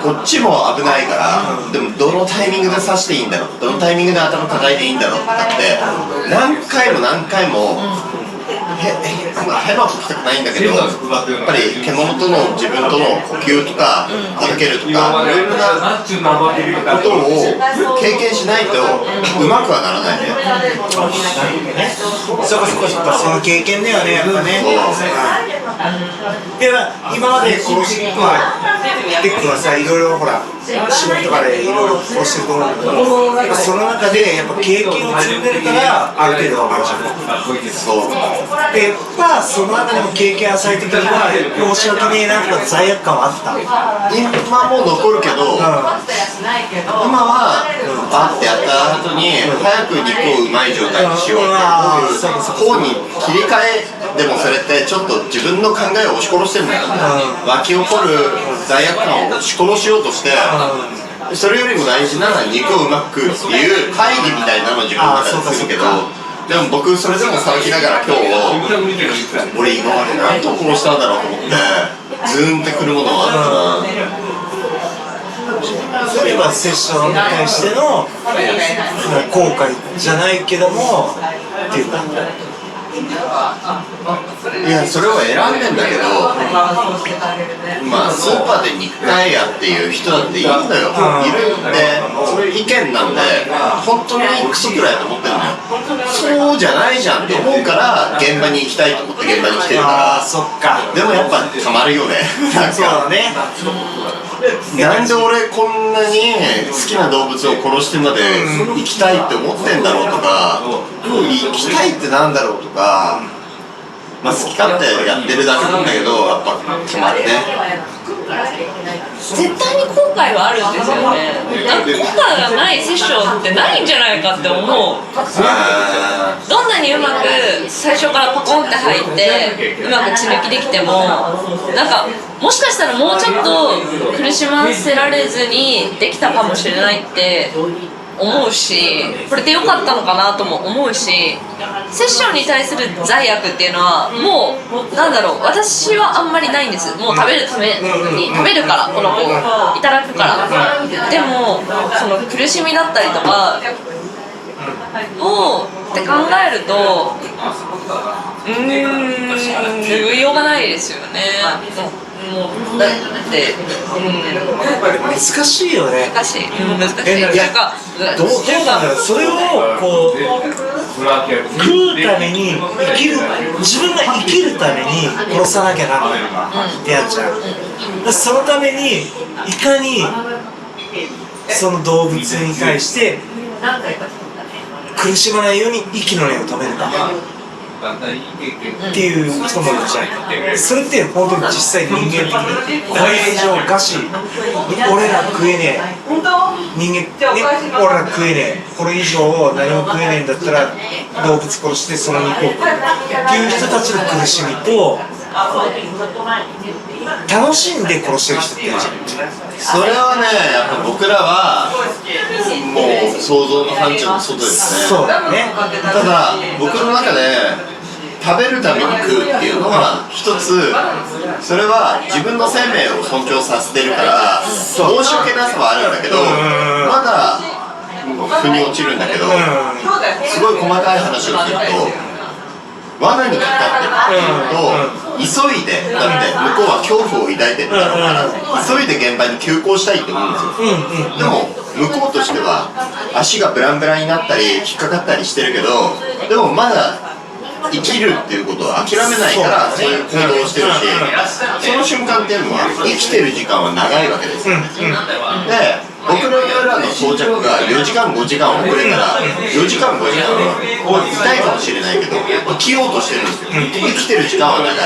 こっちも危ないから、でもどのタイミングで刺していいんだろう、どのタイミングで頭叩いていいんだろうとかって何回もヘマときたくないんだけど、やっぱり獣との自分との呼吸とか叩けるとか、いろいろなことを経験しないとうまくはならないね。そこその経験だよね、やっぱね。で今まで殺しテックはさ、いろいろほら仕事とかでいろいろ殺してると思うんだけど、その中でやっぱ経験を積んでるからある程度分かるじゃん。そうでやっぱその中でも経験浅い時には申し訳ねえなとか罪悪感はあった。今も残るけど、今はバッてやった後に早く肉をうまい状態にしようっていう方に切り替え。でもそれってちょっと自分の考えを押し殺してるんだよね。湧き起こる罪悪感を押し殺しようとして、それよりも大事なのは肉をうまく食うっていう会議みたいなのを自分の中でするけど、でも僕それでも騒ぎながら今日俺今まで何と殺したんだろうと思ってズーンってくるものがあったな。例えばセッションに対しての後悔じゃないけどもっていうか、いやそれを選んでんだけど、まあスーパーで肉買えやっていう人だっているんだよ、いるんで、それ意見なんで本当にクソくらいと思ってるのよ。そうじゃないじゃんって思うから現場に行きたいと思って現場に来てるから。そっか。でもやっぱたまるよね。なんそうだかね。なんで俺こんなに好きな動物を殺してまで生きたいって思ってんだろうとか、生きたいってなんだろうとか、まあ好き勝手やってるだけなんだけど、やっぱたまるね。絶対に後悔はあるんですよね。なんか後悔がないセッションってないんじゃないかって思う。どんなにうまく最初からポコンって入ってうまく血抜きできても、なんかもしかしたらもうちょっと苦しませられずにできたかもしれないって思うし、これで良かったのかなとも思うし、セッションに対する罪悪っていうのはもうなんだろう、私はあんまりないんです。もう食べるために食べるからこの子いただくから。でもその苦しみだったりとかをって考えると拭いようがないですよね。もうだって、難しいよね。難しい。難しい。なんかどうなんだろう。それをこう食うために生きる、自分が生きるために殺さなきゃならないってやっちゃう。そのためにいかにその動物に対して苦しまないように息の根を止めるかっていう人もいるじゃん。それって本当に実際人間的にこれ以上餓死、俺ら食えねえ、人間ね、俺ら食えねえ、これ以上何も食えねえんだったら動物殺してその肉を食うっていう人たちの苦しみと、楽しんで殺してる人っているじゃん。それはね、やっぱ僕らはもう想像の範疇の外ですね。そうだね。ただ僕の中で食べるために食うっていうのは一つ、それは自分の生命を尊重させてるから申し訳なさはあるんだけど、まだ腑に落ちるんだけど、すごい細かい話をすると罠にかかってるっていうと、急いで、だって向こうは恐怖を抱いてるだろうから急いで現場に急行したいって思うんですよ。でも向こうとしては足がブランブランになったり引っかかったりしてるけど、でもまだ生きるっていうことを諦めないからそういう行動をしてるし、その瞬間っていうのは生きてる時間は長いわけですよ。で僕らの到着が4時間5時間遅れたら4時間5時間痛いかもしれないけど生きようとしてるんですよ。生きてる時間は長い。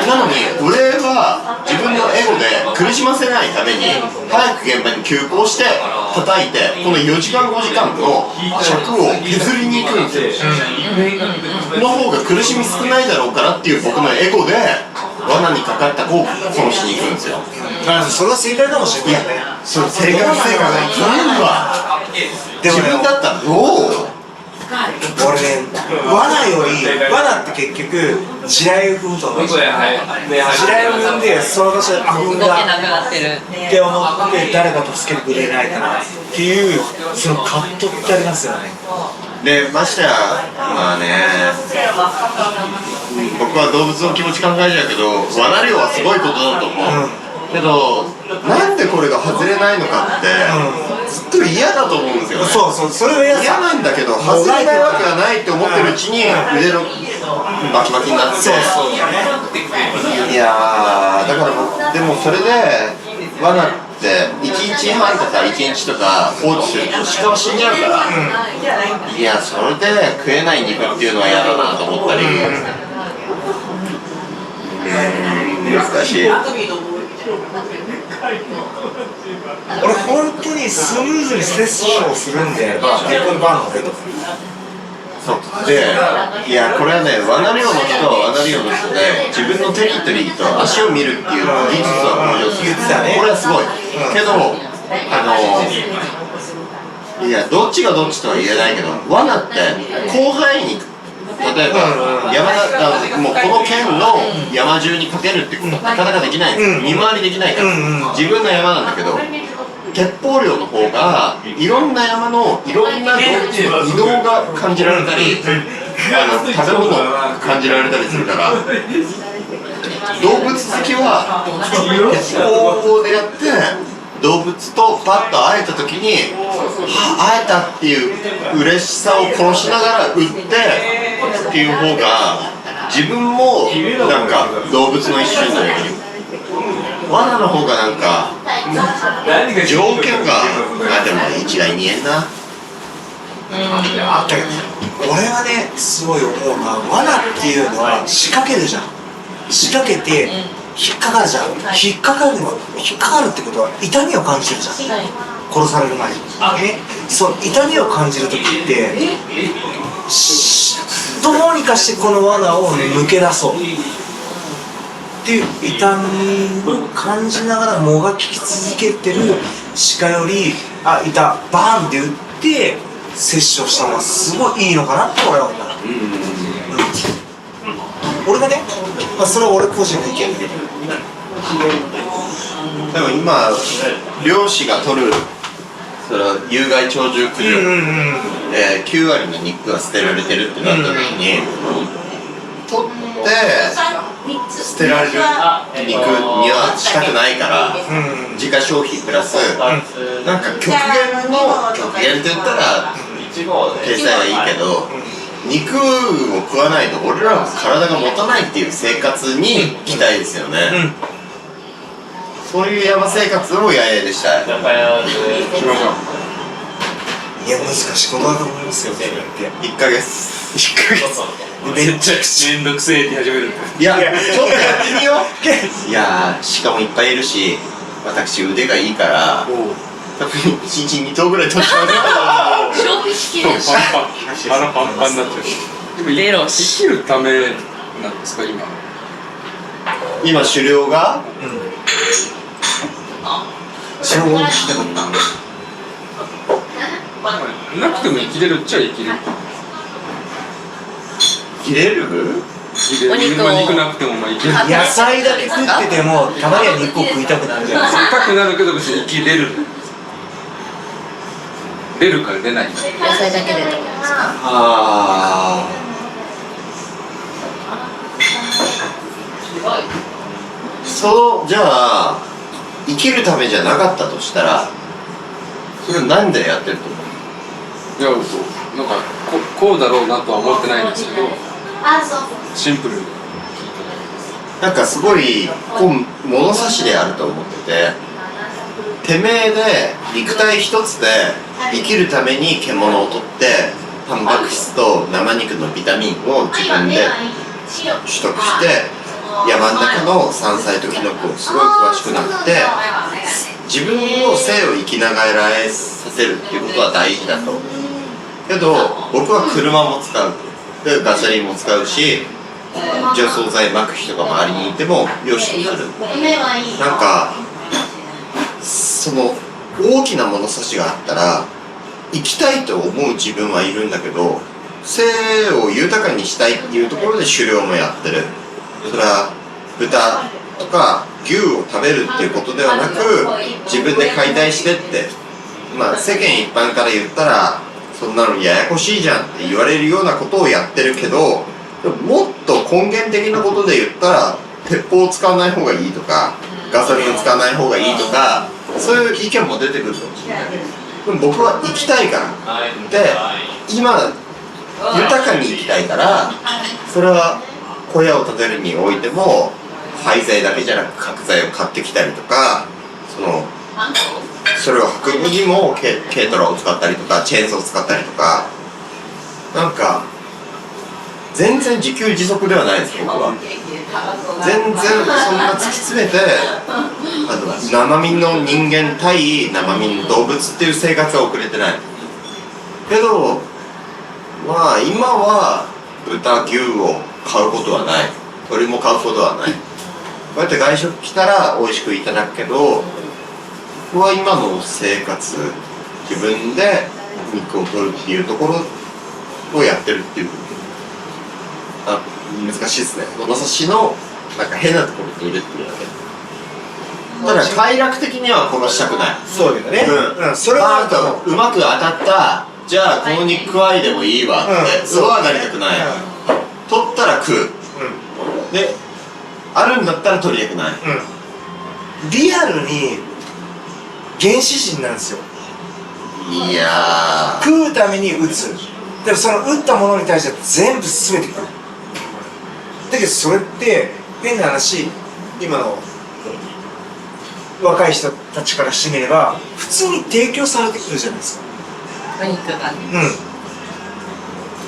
なのに俺は自分のエゴで苦しませないために早く現場に急行して叩いてこの4時間5時間の尺を削りに行くんですよ。の方が苦しみ少ないだろうからっていう僕のエゴで罠にかかった子を殺しに行くんですよ。それは正解かもしれないね。それ正解不正解がいかんわ。自分だったらどう？俺ね、罠より、罠って結局地雷を踏むと思う。地雷を踏んでその場所であ、踏んだ動けなくなってるって思って誰か助けてくれないかなっていうその葛藤ってありますよね。でましてやまあね僕は動物の気持ち考えちゃうけど罠猟はすごいことだと思う、けどなんでこれが外れないのかって、ずっと嫌だと思うんですよね。そうそれは嫌なんだけど外れないわけがないって思ってるうちに腕のバキバキになって、いやーだからでもそれで罠って1日半とか1日とか放置すると鹿は死んじゃうから、いやそれで食えない肉っていうのは嫌だなと思ったり、難しい。俺本当にスムーズに摂取をするんであれば結婚バンの方がいいと思う。そうで、いやこれはね罠猟の人は罠猟の人で自分のテリトリーと足を見るっていう技術は向上する、これはすごい、けどいやどっちがどっちとは言えないけど罠って広範囲に例えばもうこの県の山中にかけるってことはなかなかできないんですよ、見回りできないから、自分の山なんだけど鉄砲猟の方がいろんな山のいろんな動物の移動が感じられたり、食べ物が感じられたりするから、動物好きは鉄砲でやって動物とパッと会えた時に会えたっていう嬉しさを殺しながら撃ってっていう方が自分もなんか動物の一種になるように、罠の方がなんか条件がでも一概に言えんな。あったけど俺はねすごい思うのは罠っていうのは仕掛けるじゃん。仕掛けて引っかかるじゃん。引っかかるってことは痛みを感じるじゃん。殺される前にその痛みを感じる時ってどうにかしてこの罠を抜け出そうっていう痛みを感じながらもがき続けてる鹿よりいたバーンって打って摂取をしたのがすごいいいのかなって俺は思った。俺がね、それは俺個人の意見だけどでも今漁師が取るその有害鳥獣駆除、9割の肉が捨てられてるってなった時に、取って捨てられる肉にはしたくないから、自家消費プラス、なんか極限って言ったら経済はいいけど、肉を食わないと俺らの体が持たないっていう生活に期待ですよね、そういう山生活を野営でしたい。いや難しいことだと思いますよ。1ヶ月めっちゃめんどくせえって始める。いや、ちょっとやってみよう。いやー、鹿もいっぱいいるし、私腕がいいから多分1日2頭ぐらい取っちゃうか消費しきるし腹パンパンになっちゃう。でも生きるためなんですか今狩猟がそれを聞きたかった。なくても生きれるっちゃ生きれる。切れる？お肉を肉なくてもまあ生きれる。野菜だけ食っててもたまには肉を食いたくなるじゃないですか。痛くなるけど別に生きれる。出るから出ない。野菜だけでってことですか？あそう、じゃあ生きるためじゃなかったとしたらそれなんでやってると思う？いや、なんかこうだろうなとは思ってないんですけど、シンプルになんかすごい物差しであると思ってて、てめえで肉体一つで生きるために獣を取ってタンパク質と生肉のビタミンを自分で取得して山の中の山菜とキノコをすごい詳しくなって自分の生を生きながらえさせるっていうことは大事だと。けど僕は車も使うでガソリンも使うし除草剤撒く人が周りにいてもよしとする。なんかその大きな物差しがあったら生きたいと思う自分はいるんだけど生を豊かにしたいっていうところで狩猟もやってる。それは豚とか牛を食べるっていうことではなく自分で解体してって、まあ世間一般から言ったらそんなのややこしいじゃんって言われるようなことをやってるけど、もっと根源的なことで言ったら鉄砲を使わない方がいいとかガソリンを使わない方がいいとか、そういう意見も出てくるかもしれない。でも僕は生きたいからで、今豊かに生きたいから、それは小屋を建てるにおいても廃材だけじゃなく角材を買ってきたりとか、それを運ぶにも軽トラを使ったりとかチェーンソーを使ったりとか、なんか全然自給自足ではないです僕は。全然そんな突き詰めて生身の人間対生身の動物っていう生活は送れてないけど、まあ今は豚牛を買うことはない、鶏も買うことはない。こうやって外食来たら美味しくいただくけど、僕は今の生活自分で肉を取るっていうところをやってるっていう。難しいですね。物差しのなんか変なところにいるっていうだけ。ただ快楽的には殺したくない。そうだよね。それはあとうまく当たった、じゃあこの肉愛でもいいわってそうはなりたくない。取ったら食う。であるんだったら取りたくない。リアルに原始人なんですよ。いや食うために撃つ。でもその撃ったものに対しては全部全て食う。だけどそれって変な話、今の若い人たちからしてみれば普通に提供されてくるじゃないですか。お肉がね。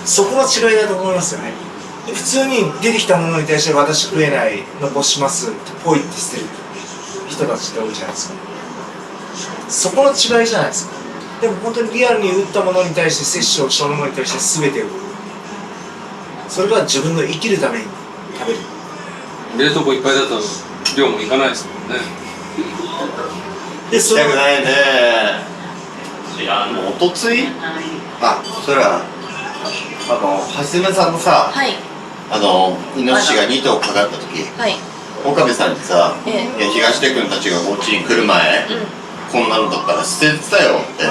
そこの違いだと思いますよね。で普通に出てきたものに対して私食えない、残しますってポイって捨てる人たちって多いじゃないですか。そこの違いじゃないですか。でも本当にリアルに打ったものに対して摂取をしたものに対して全てを、それが自分の生きるために食べる。冷凍庫いっぱいだと量もいかないですもんね。でそれしたくないね。もうおとついそれは橋爪さんのさ、はいイノシシが2頭かかった時、はい岡部さんにさ、ええいや東出君たちがこっちに来る前、こんなのだったら捨ててたよって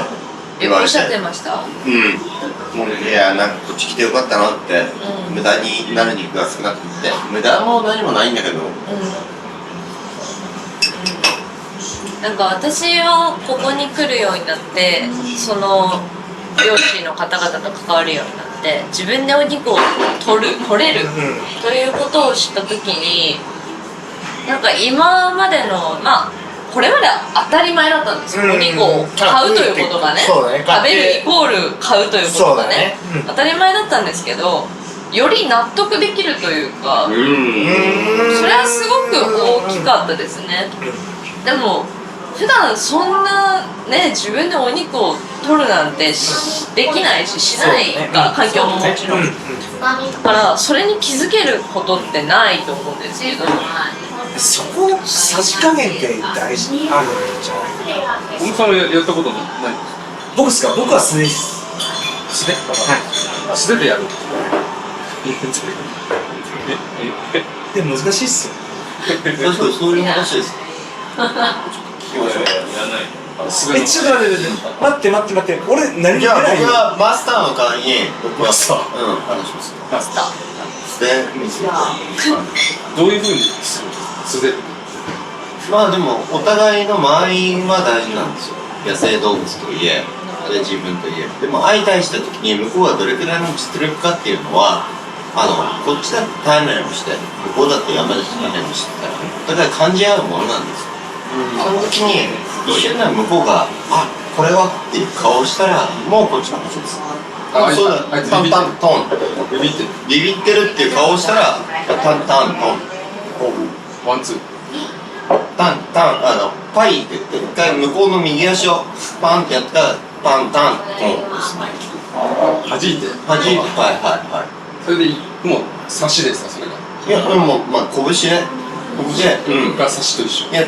言われて、おっしゃってました。もういやなんかこっち来てよかったなって、無駄になる肉が少なくて、無駄も何もないんだけど、なんか私はここに来るようになって、その漁師の方々と関わるようになって、自分でお肉を取れるということを知った時に、なんか今までのこれまで当たり前だったんですよ。お肉を買うということがね、そうだね、食べるイコール買うということがねそうだね、当たり前だったんですけど、より納得できるというか、それはすごく大きかったですね。でも普段そんなね、自分でお肉を取るなんてできないし、しないから、環境ももちろん。だからそれに気づけることってないと思うんですけど、そこのさじ加減って大事にあるんじゃないかな。小野さんはやったことない？僕ですか？僕は素手です。素手？はい。素手でやる。でも難しいっすよ。そういう話です。素手の。ちょっと待って、俺何も言ってじゃあないよ。僕はマスターの代わりにマスター話しますでどういう風にするんですか？素手。まあでもお互いの満員は大事なんですよ。野生動物といえ自分といえ、でも相対した時に向こうがどれくらいの実力かっていうのはこっちだってタイムラインをして向こうだって山でタイムラインをしてたらお互い感じ合うものなんですよ。その時に一瞬で向こうがこれはっていう顔をしたらもうこっちの話です。そうだ、あいつタンタントンビビってる。ビビってるっていう顔をしたらタンタントンワンツー。タンタンパイって言って一回向こうの右足をパンってやったらパンタントンですね。弾いて。はいそれでもう差しですか、それが。いやでも拳ね。拳が差しと一緒。いや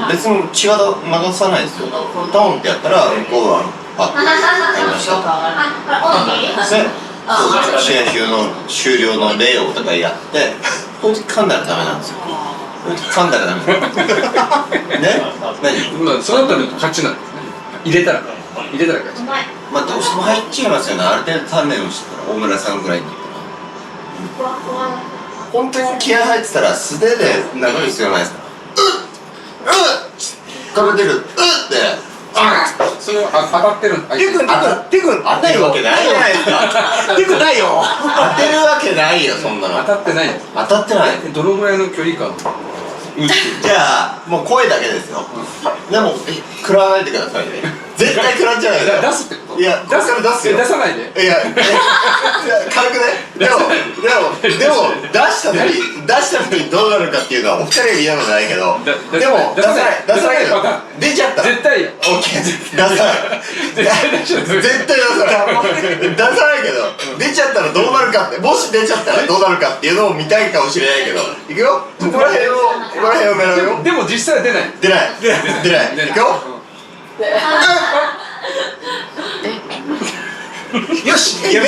別に血が流さないですよ。トンってやったら向こうはパッとやりましたで試合終了の礼をお互いやってこうやって噛んだらダメなんですよ。噛んだらダメね。何？そうなったら勝ちなんですね。入れたら。入れたら勝ち。まあどうしても入っちゃいますよね。ある程度鍛錬をしてたら大村さんぐらいになったら本当に気合入ってたら素手で殴る必要ないですからから出るってそれは当たってるんだ。テ君当てるわけないじゃないですかテ君ないよ。当てるわけないよそんなの当たってないの。当たってないどのぐらいの距離感打ってる？じゃあもう声だけですよでも食らわないでくださいね絶対食らっちゃない出すってこと？いやこっから出すよ出さないで。いや軽くねでも出したのにどうなるかっていうのはお二人は嫌なことないけどでも出さない出ちゃった絶対。オッケー出さない絶対出さないけど出ちゃったらどうなるかってもし出ちゃったらどうなるかっていうのを見たいかもしれないけどいくよここら辺を狙うよでも実際は出ない。出ないいくよよし。いや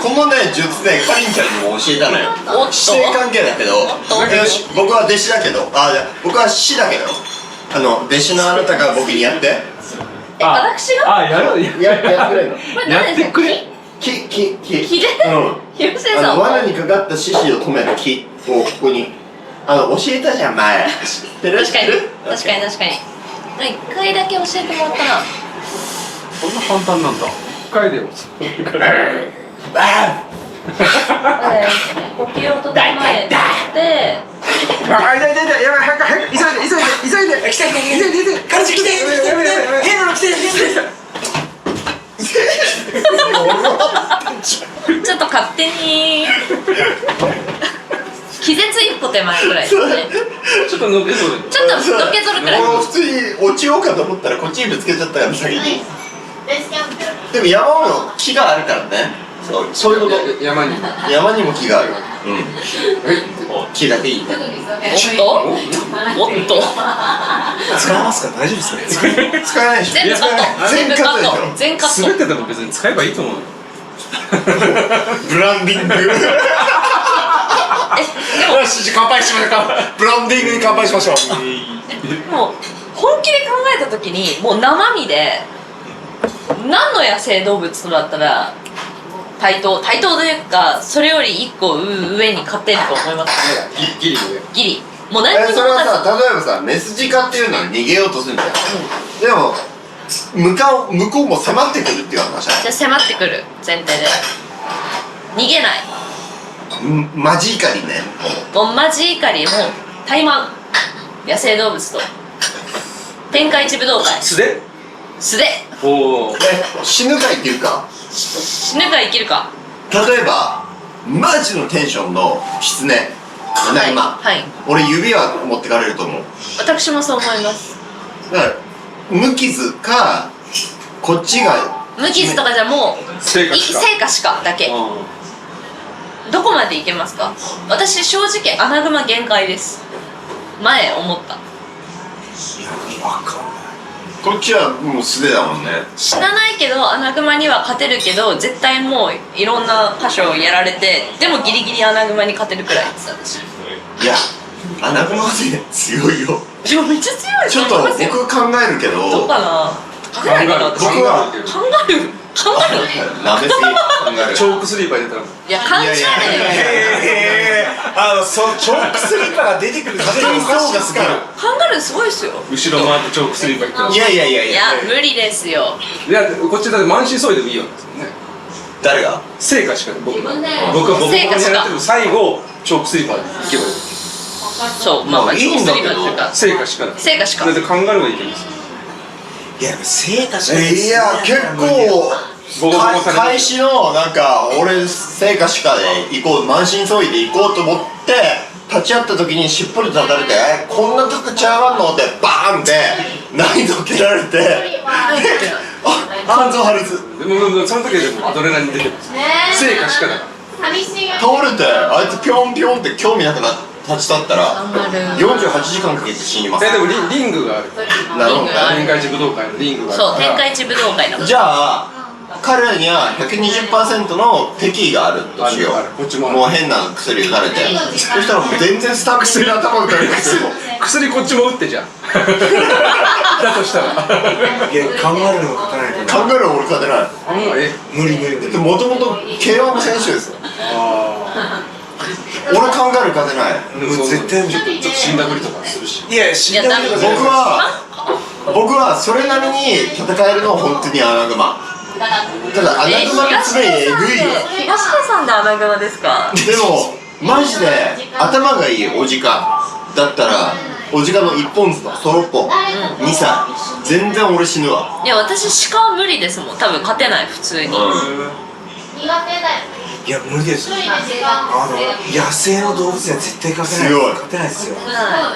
このね術ねかりんちゃんにも教えたのよおっと師弟関係だけどよし僕は弟子だけど僕は師だけど弟子のあなたが僕にやって私がやる。やってくれるのこれ何ですか？木で広末さん罠にかかった獅子を止める木をここに教えたじゃん前知ってる？確かに一回だけ教えてもらったな。こんな簡単なんだ。一回でも。呼吸を整えてやばい早く急いで。彼氏来て。変なの来て。ちょっと勝手に気絶一歩手前ぐらいですね。ちょっとのけぞる。ちょっとのけぞるくらい。もう普通に落ちようかと思ったらこっちにぶつけちゃったから先にでも山も木があるからねそういうこと山にも木がある木だけいいおっと使えますか？大丈夫ですか？使えないでしょ全部カット全カット全てでも別に使えばいいと思うよ。ブランディングでもよし、乾杯しましょうか。ブランディングに乾杯しましょう。もう本気で考えた時にもう生身で何の野生動物とだったら対等というかそれより一個上に勝てると思いますか？ギリ上。ギリもう何にもそれは勝さ例えばさメスジカっていうのは逃げようとするんだよでも向こうも迫ってくるっていう話じゃあ迫ってくる前提で逃げないマジ怒りねもうマジ怒りも怠慢野生動物と天下一武道会素手？素手おお。死ぬかいっていうか死ぬか生きるか例えばマジのテンションの狐今はい俺指輪持ってかれると思う私もそう思います。だから無傷かこっちが無傷とかじゃもう成果しか。成果しかだけどこまでいけますか？私正直アナグマ限界です前思ったこっちはもう素手だもんね死なないけどアナグマには勝てるけど絶対もういろんな箇所をやられてでもギリギリアナグマに勝てるくらいです私。いやアナグマで強いよでもめっちゃ強いですちょっと思いますよ僕考えるけどどうかな勝てないかな私僕は考えるなめすぎ考えるチョークスリーパー入れたら。いや考えないチョークスリーパーが出てくる勝手にそうがすぎるカンガルーすごいですよ。後ろ回ってチョークスリーパー入れたら。いやいや無理ですよ。いやこっちだって満身創痍でもいいわけですよね。誰が成果しか僕が成果しかやってる最後チョークスリーパーでいけばいい。そうまあいいんだけどチョークスリーパーっていうか成果しかない。成果しかだってカンガルーがいけるんですよ。いや、成果しかいや結構開始のなんか俺成果しかで行こう満身創痍で行こうと思って立ち会った時にしっぽり立たれて「こんなとこちゃうがんの?」ってバーンって難易度蹴られて肝臓破裂でもその時はでもアドレナリン出てるんですよ。成果しかだから。倒れてあいつピョンピョンって興味なくな立ち立ったら48時間かけて死にますでもリングがある。なるほど天下一武道会のリングがある。そう天下一武道会のじゃあ彼らには 120% の敵意があるとしようもう変な薬打たれてそしたらもう全然スタンプ薬の頭打たれるんですよ薬こっちも打ってじゃん。だとしたら。いや、カンガルーも勝たないとカンガルーは俺勝てない無理無理無理。でもともと K1 の選手ですよ俺カンガルー勝てないもう絶対無理。ちょっと死んだふりとかするし。いや、死んだりとかじゃない僕はそれなりに戦えるのは本当にアナグマただアナグマの爪えぐいよ東野さんでアナグマですか？でもマジで頭がいいおじかだったらおじかの一本とソロッポ2歳全然俺死ぬわいや私鹿は無理ですもん多分勝てない普通に、いや、無理です。野生の動物には絶対勝てない。強い勝てないですよ。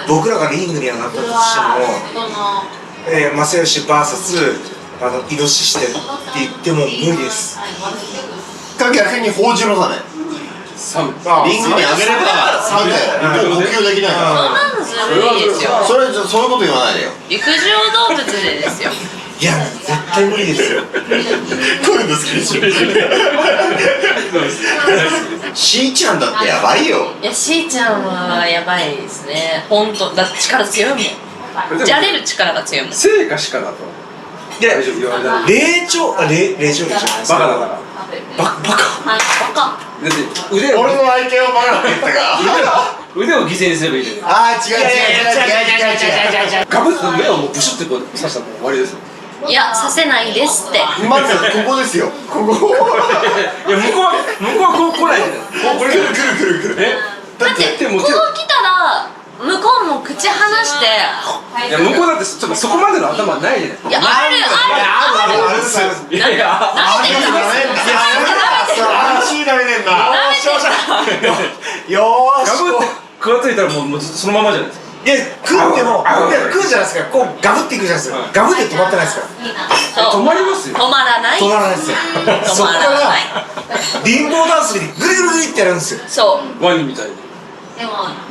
僕らがリングに上がったとしても、正義 VS イノシシでって言っても無理です。か逆にホウジロザメリングに上げれば3回もう呼吸できないかそんなのずるいですよらそういうこと言わないでよ陸上動物でですよいや、絶対無理ですよ。こういうの好きでしょしーちゃんだってやばいよいやしーちゃんはやばいですね本当だって力強いもんじゃれる力が強いもん生か死かだと。いや、大丈夫言われたら。霊長じゃないですか。バカだから。バカ。バカだって腕を俺の相手をバカって言ったか腕を犠牲にすればいいじゃない。ああ違うガブッと目をもうブシュってこう刺したらもう終わりですよ。いやさせないですってまずここですよここいや向こうはこう来ないじゃん。これ来るだってこう来たら向こうも口離していや向こうだってちょっとそこまでの頭ないじゃない。いやあるいやいや舐めてる話ダメねんなよーし。ガブって食わついたらもうずっとそのままじゃないですか。いや、食っても、食うじゃないですか。こうガブっていくじゃないですか。ガブって止まってないですから。そう止まりますよ。止まらない止まらないですよ。そこからリンボーダンスでぐるぐるぐるってやるんですよ。そうワニみたいに。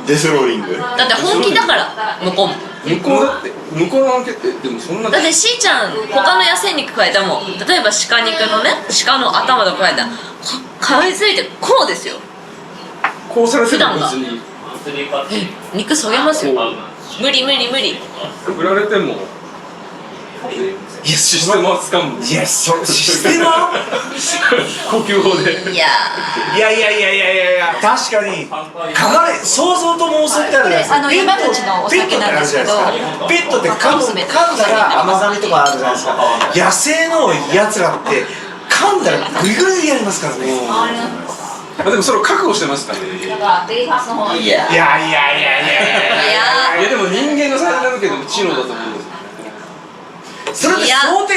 デスローリングだって本気だから向こうも向こうだって向こうの案件ってでもそんな。だってしーちゃん他の野生肉加えたもん例えば鹿肉のね鹿の頭とか加えたらかみついてこうですよこうされても別に肉そげますよ無理売られてもいや、システムはつかむ。いや、システマ呼吸法で。いやいや、確かに想像と妄想ってあるじゃないですか。山口のお酒なんですけどペットって噛んだら甘噛みとかあるじゃないですか。野生のやつらって噛んだらグリグリでやりますからね。でもそれを覚悟してますからね。いやいやいやでも人間の最大のけど知能だと思うんですよ。それって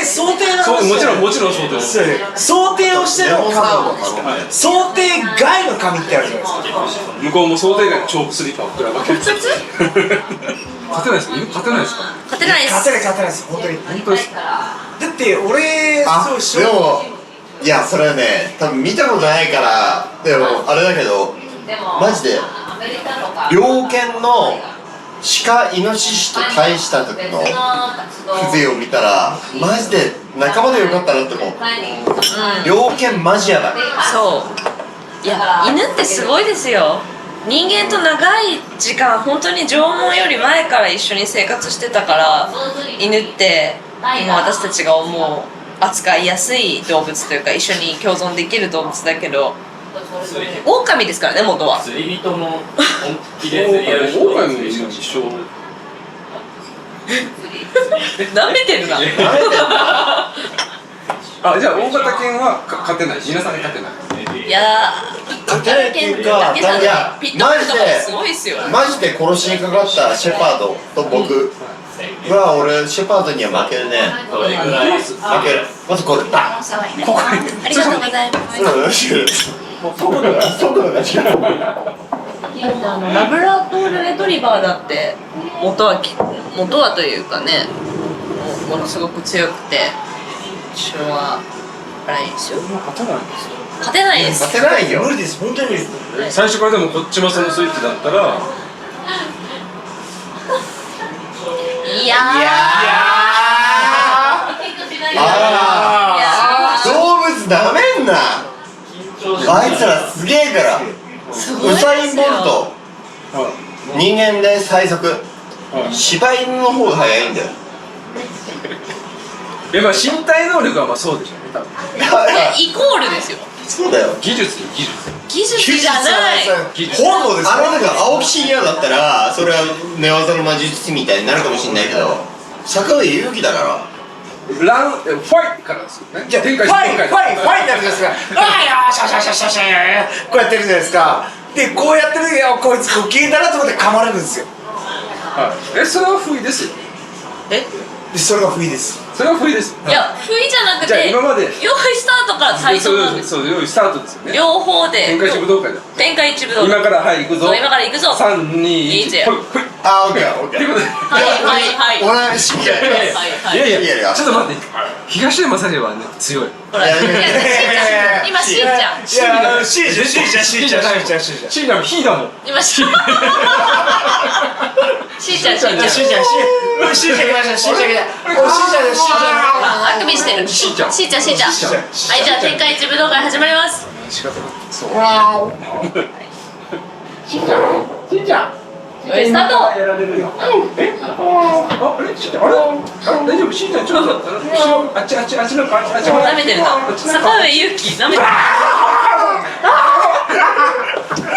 想定なんそうですよ。もちろんそうです。想定をしての噛む想定外の噛みってあるじゃないですか。向こうも想定外のチョークスリッパを食らうわけです。勝てないですか？勝てないですか？勝てないです勝てないです本当に。本当ですか？だって俺でもいやそれはね多分見たことないからでもあれだけどマジで猟犬の鹿イノシシと対した時の風情を見たらマジで仲間でよかったなって思う猟犬マジやばいそういや犬ってすごいですよ人間と長い時間本当に縄文より前から一緒に生活してたから犬って今私たちが思う扱いやすい動物というか一緒に共存できる動物だけど狼ですからね元は釣り人も本気で釣りやる人オオカミも一緒。舐めてるなあ、じゃあ大型犬は勝てない。皆さんに勝てない。いや勝てないっていうかだけじゃいやピットブルとかすごいっすよマジで殺しにかかったシェパードと僕は俺シェパードには負けるねそれぐらい負けるまずこれバンここありがとうございます速度が違うラブラドールレトリバーだって元はというかねものすごく強くて一生は荒いですよ勝てないんですよ。勝てないです勝てないよ無理です本当に無理です。最初からでもこっちもそのスイッチだったらいや動物なめんなあいつらすげえからウサイン・ボルト人間で最速柴犬の方が速いんだよいやまあ身体能力はまあそうでしょうね多分。イコールですよ。そうだよ。技術よ技術。技術じゃない。本能ですよ。なんか青木真也だったらそれは寝技の魔術師みたいになるかもしれないけど、坂上勇気だからランファイからですよね。じゃあファイ展開してファイファイになるじゃないですか。ああシャシャシャシャシャこうやってるじゃないですか。でこうやってる時はこいつこう消えたなと思って噛まれるんですよ。はい。それは不意ですよ。え？でそれが不意です。それは不意です。いや、不意じゃなくじゃあて、今まで用意スタートから対等なんです。そう用意スタートですよね。両方で。展開して武道会だ。天下一武道会。今からはい行くぞ。そう今から行くぞ。 3、2、いいぜ1ほいほい。あーオッケーオッケー。ということで。はいはいはい。俺しんじゃはいはい。いやいやいやいやちょっと待って。東山さんはね強い。ほら、いやしんちゃん。今しんちゃん。いやシーじゃんシーじゃんシーじゃんシーじゃんシーじゃんシーナのヒーだもん。今しんちゃん。しんちゃんしんちゃん。シーじゃんシーじゃんシーじゃん来ましたシーじゃん来たおシーじゃんシーじゃんあくびしてる。しんちゃんしんちゃん。はいじゃあ天下一武道会始まります。仕方ない。そう。用意スタート。やられるよ。え？あれ？しんちゃんあれ？大丈夫？しんちゃんちょっとあっちなんかあっち舐めてるな。坂上勇気舐めてる。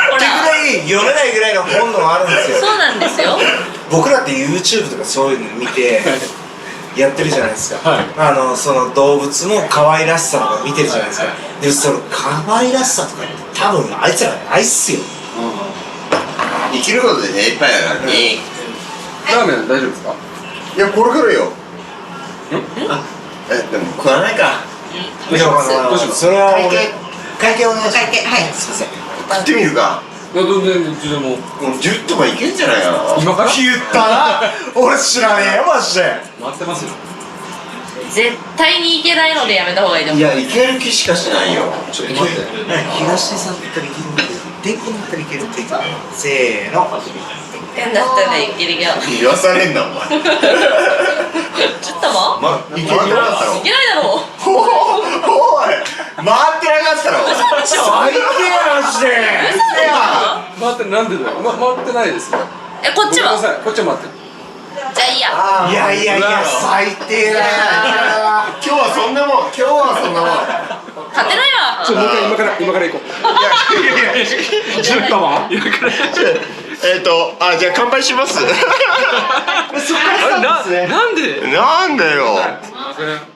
ほってぐら。らい読めないぐらいの本能あるんですよ。そうなんですよ。僕らって YouTube とかそういうの見てやってるじゃないですか、はいその動物の可愛らしさとか見てるじゃないですか、でその可愛らしさとかって多分あいつらないっすよ。生きることでねいっぱいだからね。ラーメン大丈夫ですか？いやこれからよ。でも食わないか。どうしますそれは会計会計お願いします。会計はいすいません。食ってみるか。いやどっちでも。もう10とかいけんじゃないかな。今から？言ったな俺知らねえよマジで。待ってますよ。絶対にいけないのでやめた方がいいと思う。いやいける気しかしないよ。ちょっと待って。東出さんだったらいけるんだけど天気だったらいけるって言ったせーの。点だったらいけるけど。言わされんなお前。ちょっともいけなかったろい。けないだろう。おい回ってなかったろ。でしょ。最低マジで。嘘でしょ。待ってなんでだよ。回ってないですよ。え、こっちは。ごめんなさいこっちは待ってる。じゃあいいや。いやいやいや最低だよ。今日はそんなもん。今日はそんなもん。勝てないわ。もう一回今から行こう。10玉？じゃあ乾杯します。なんで？なんだよ。すいません。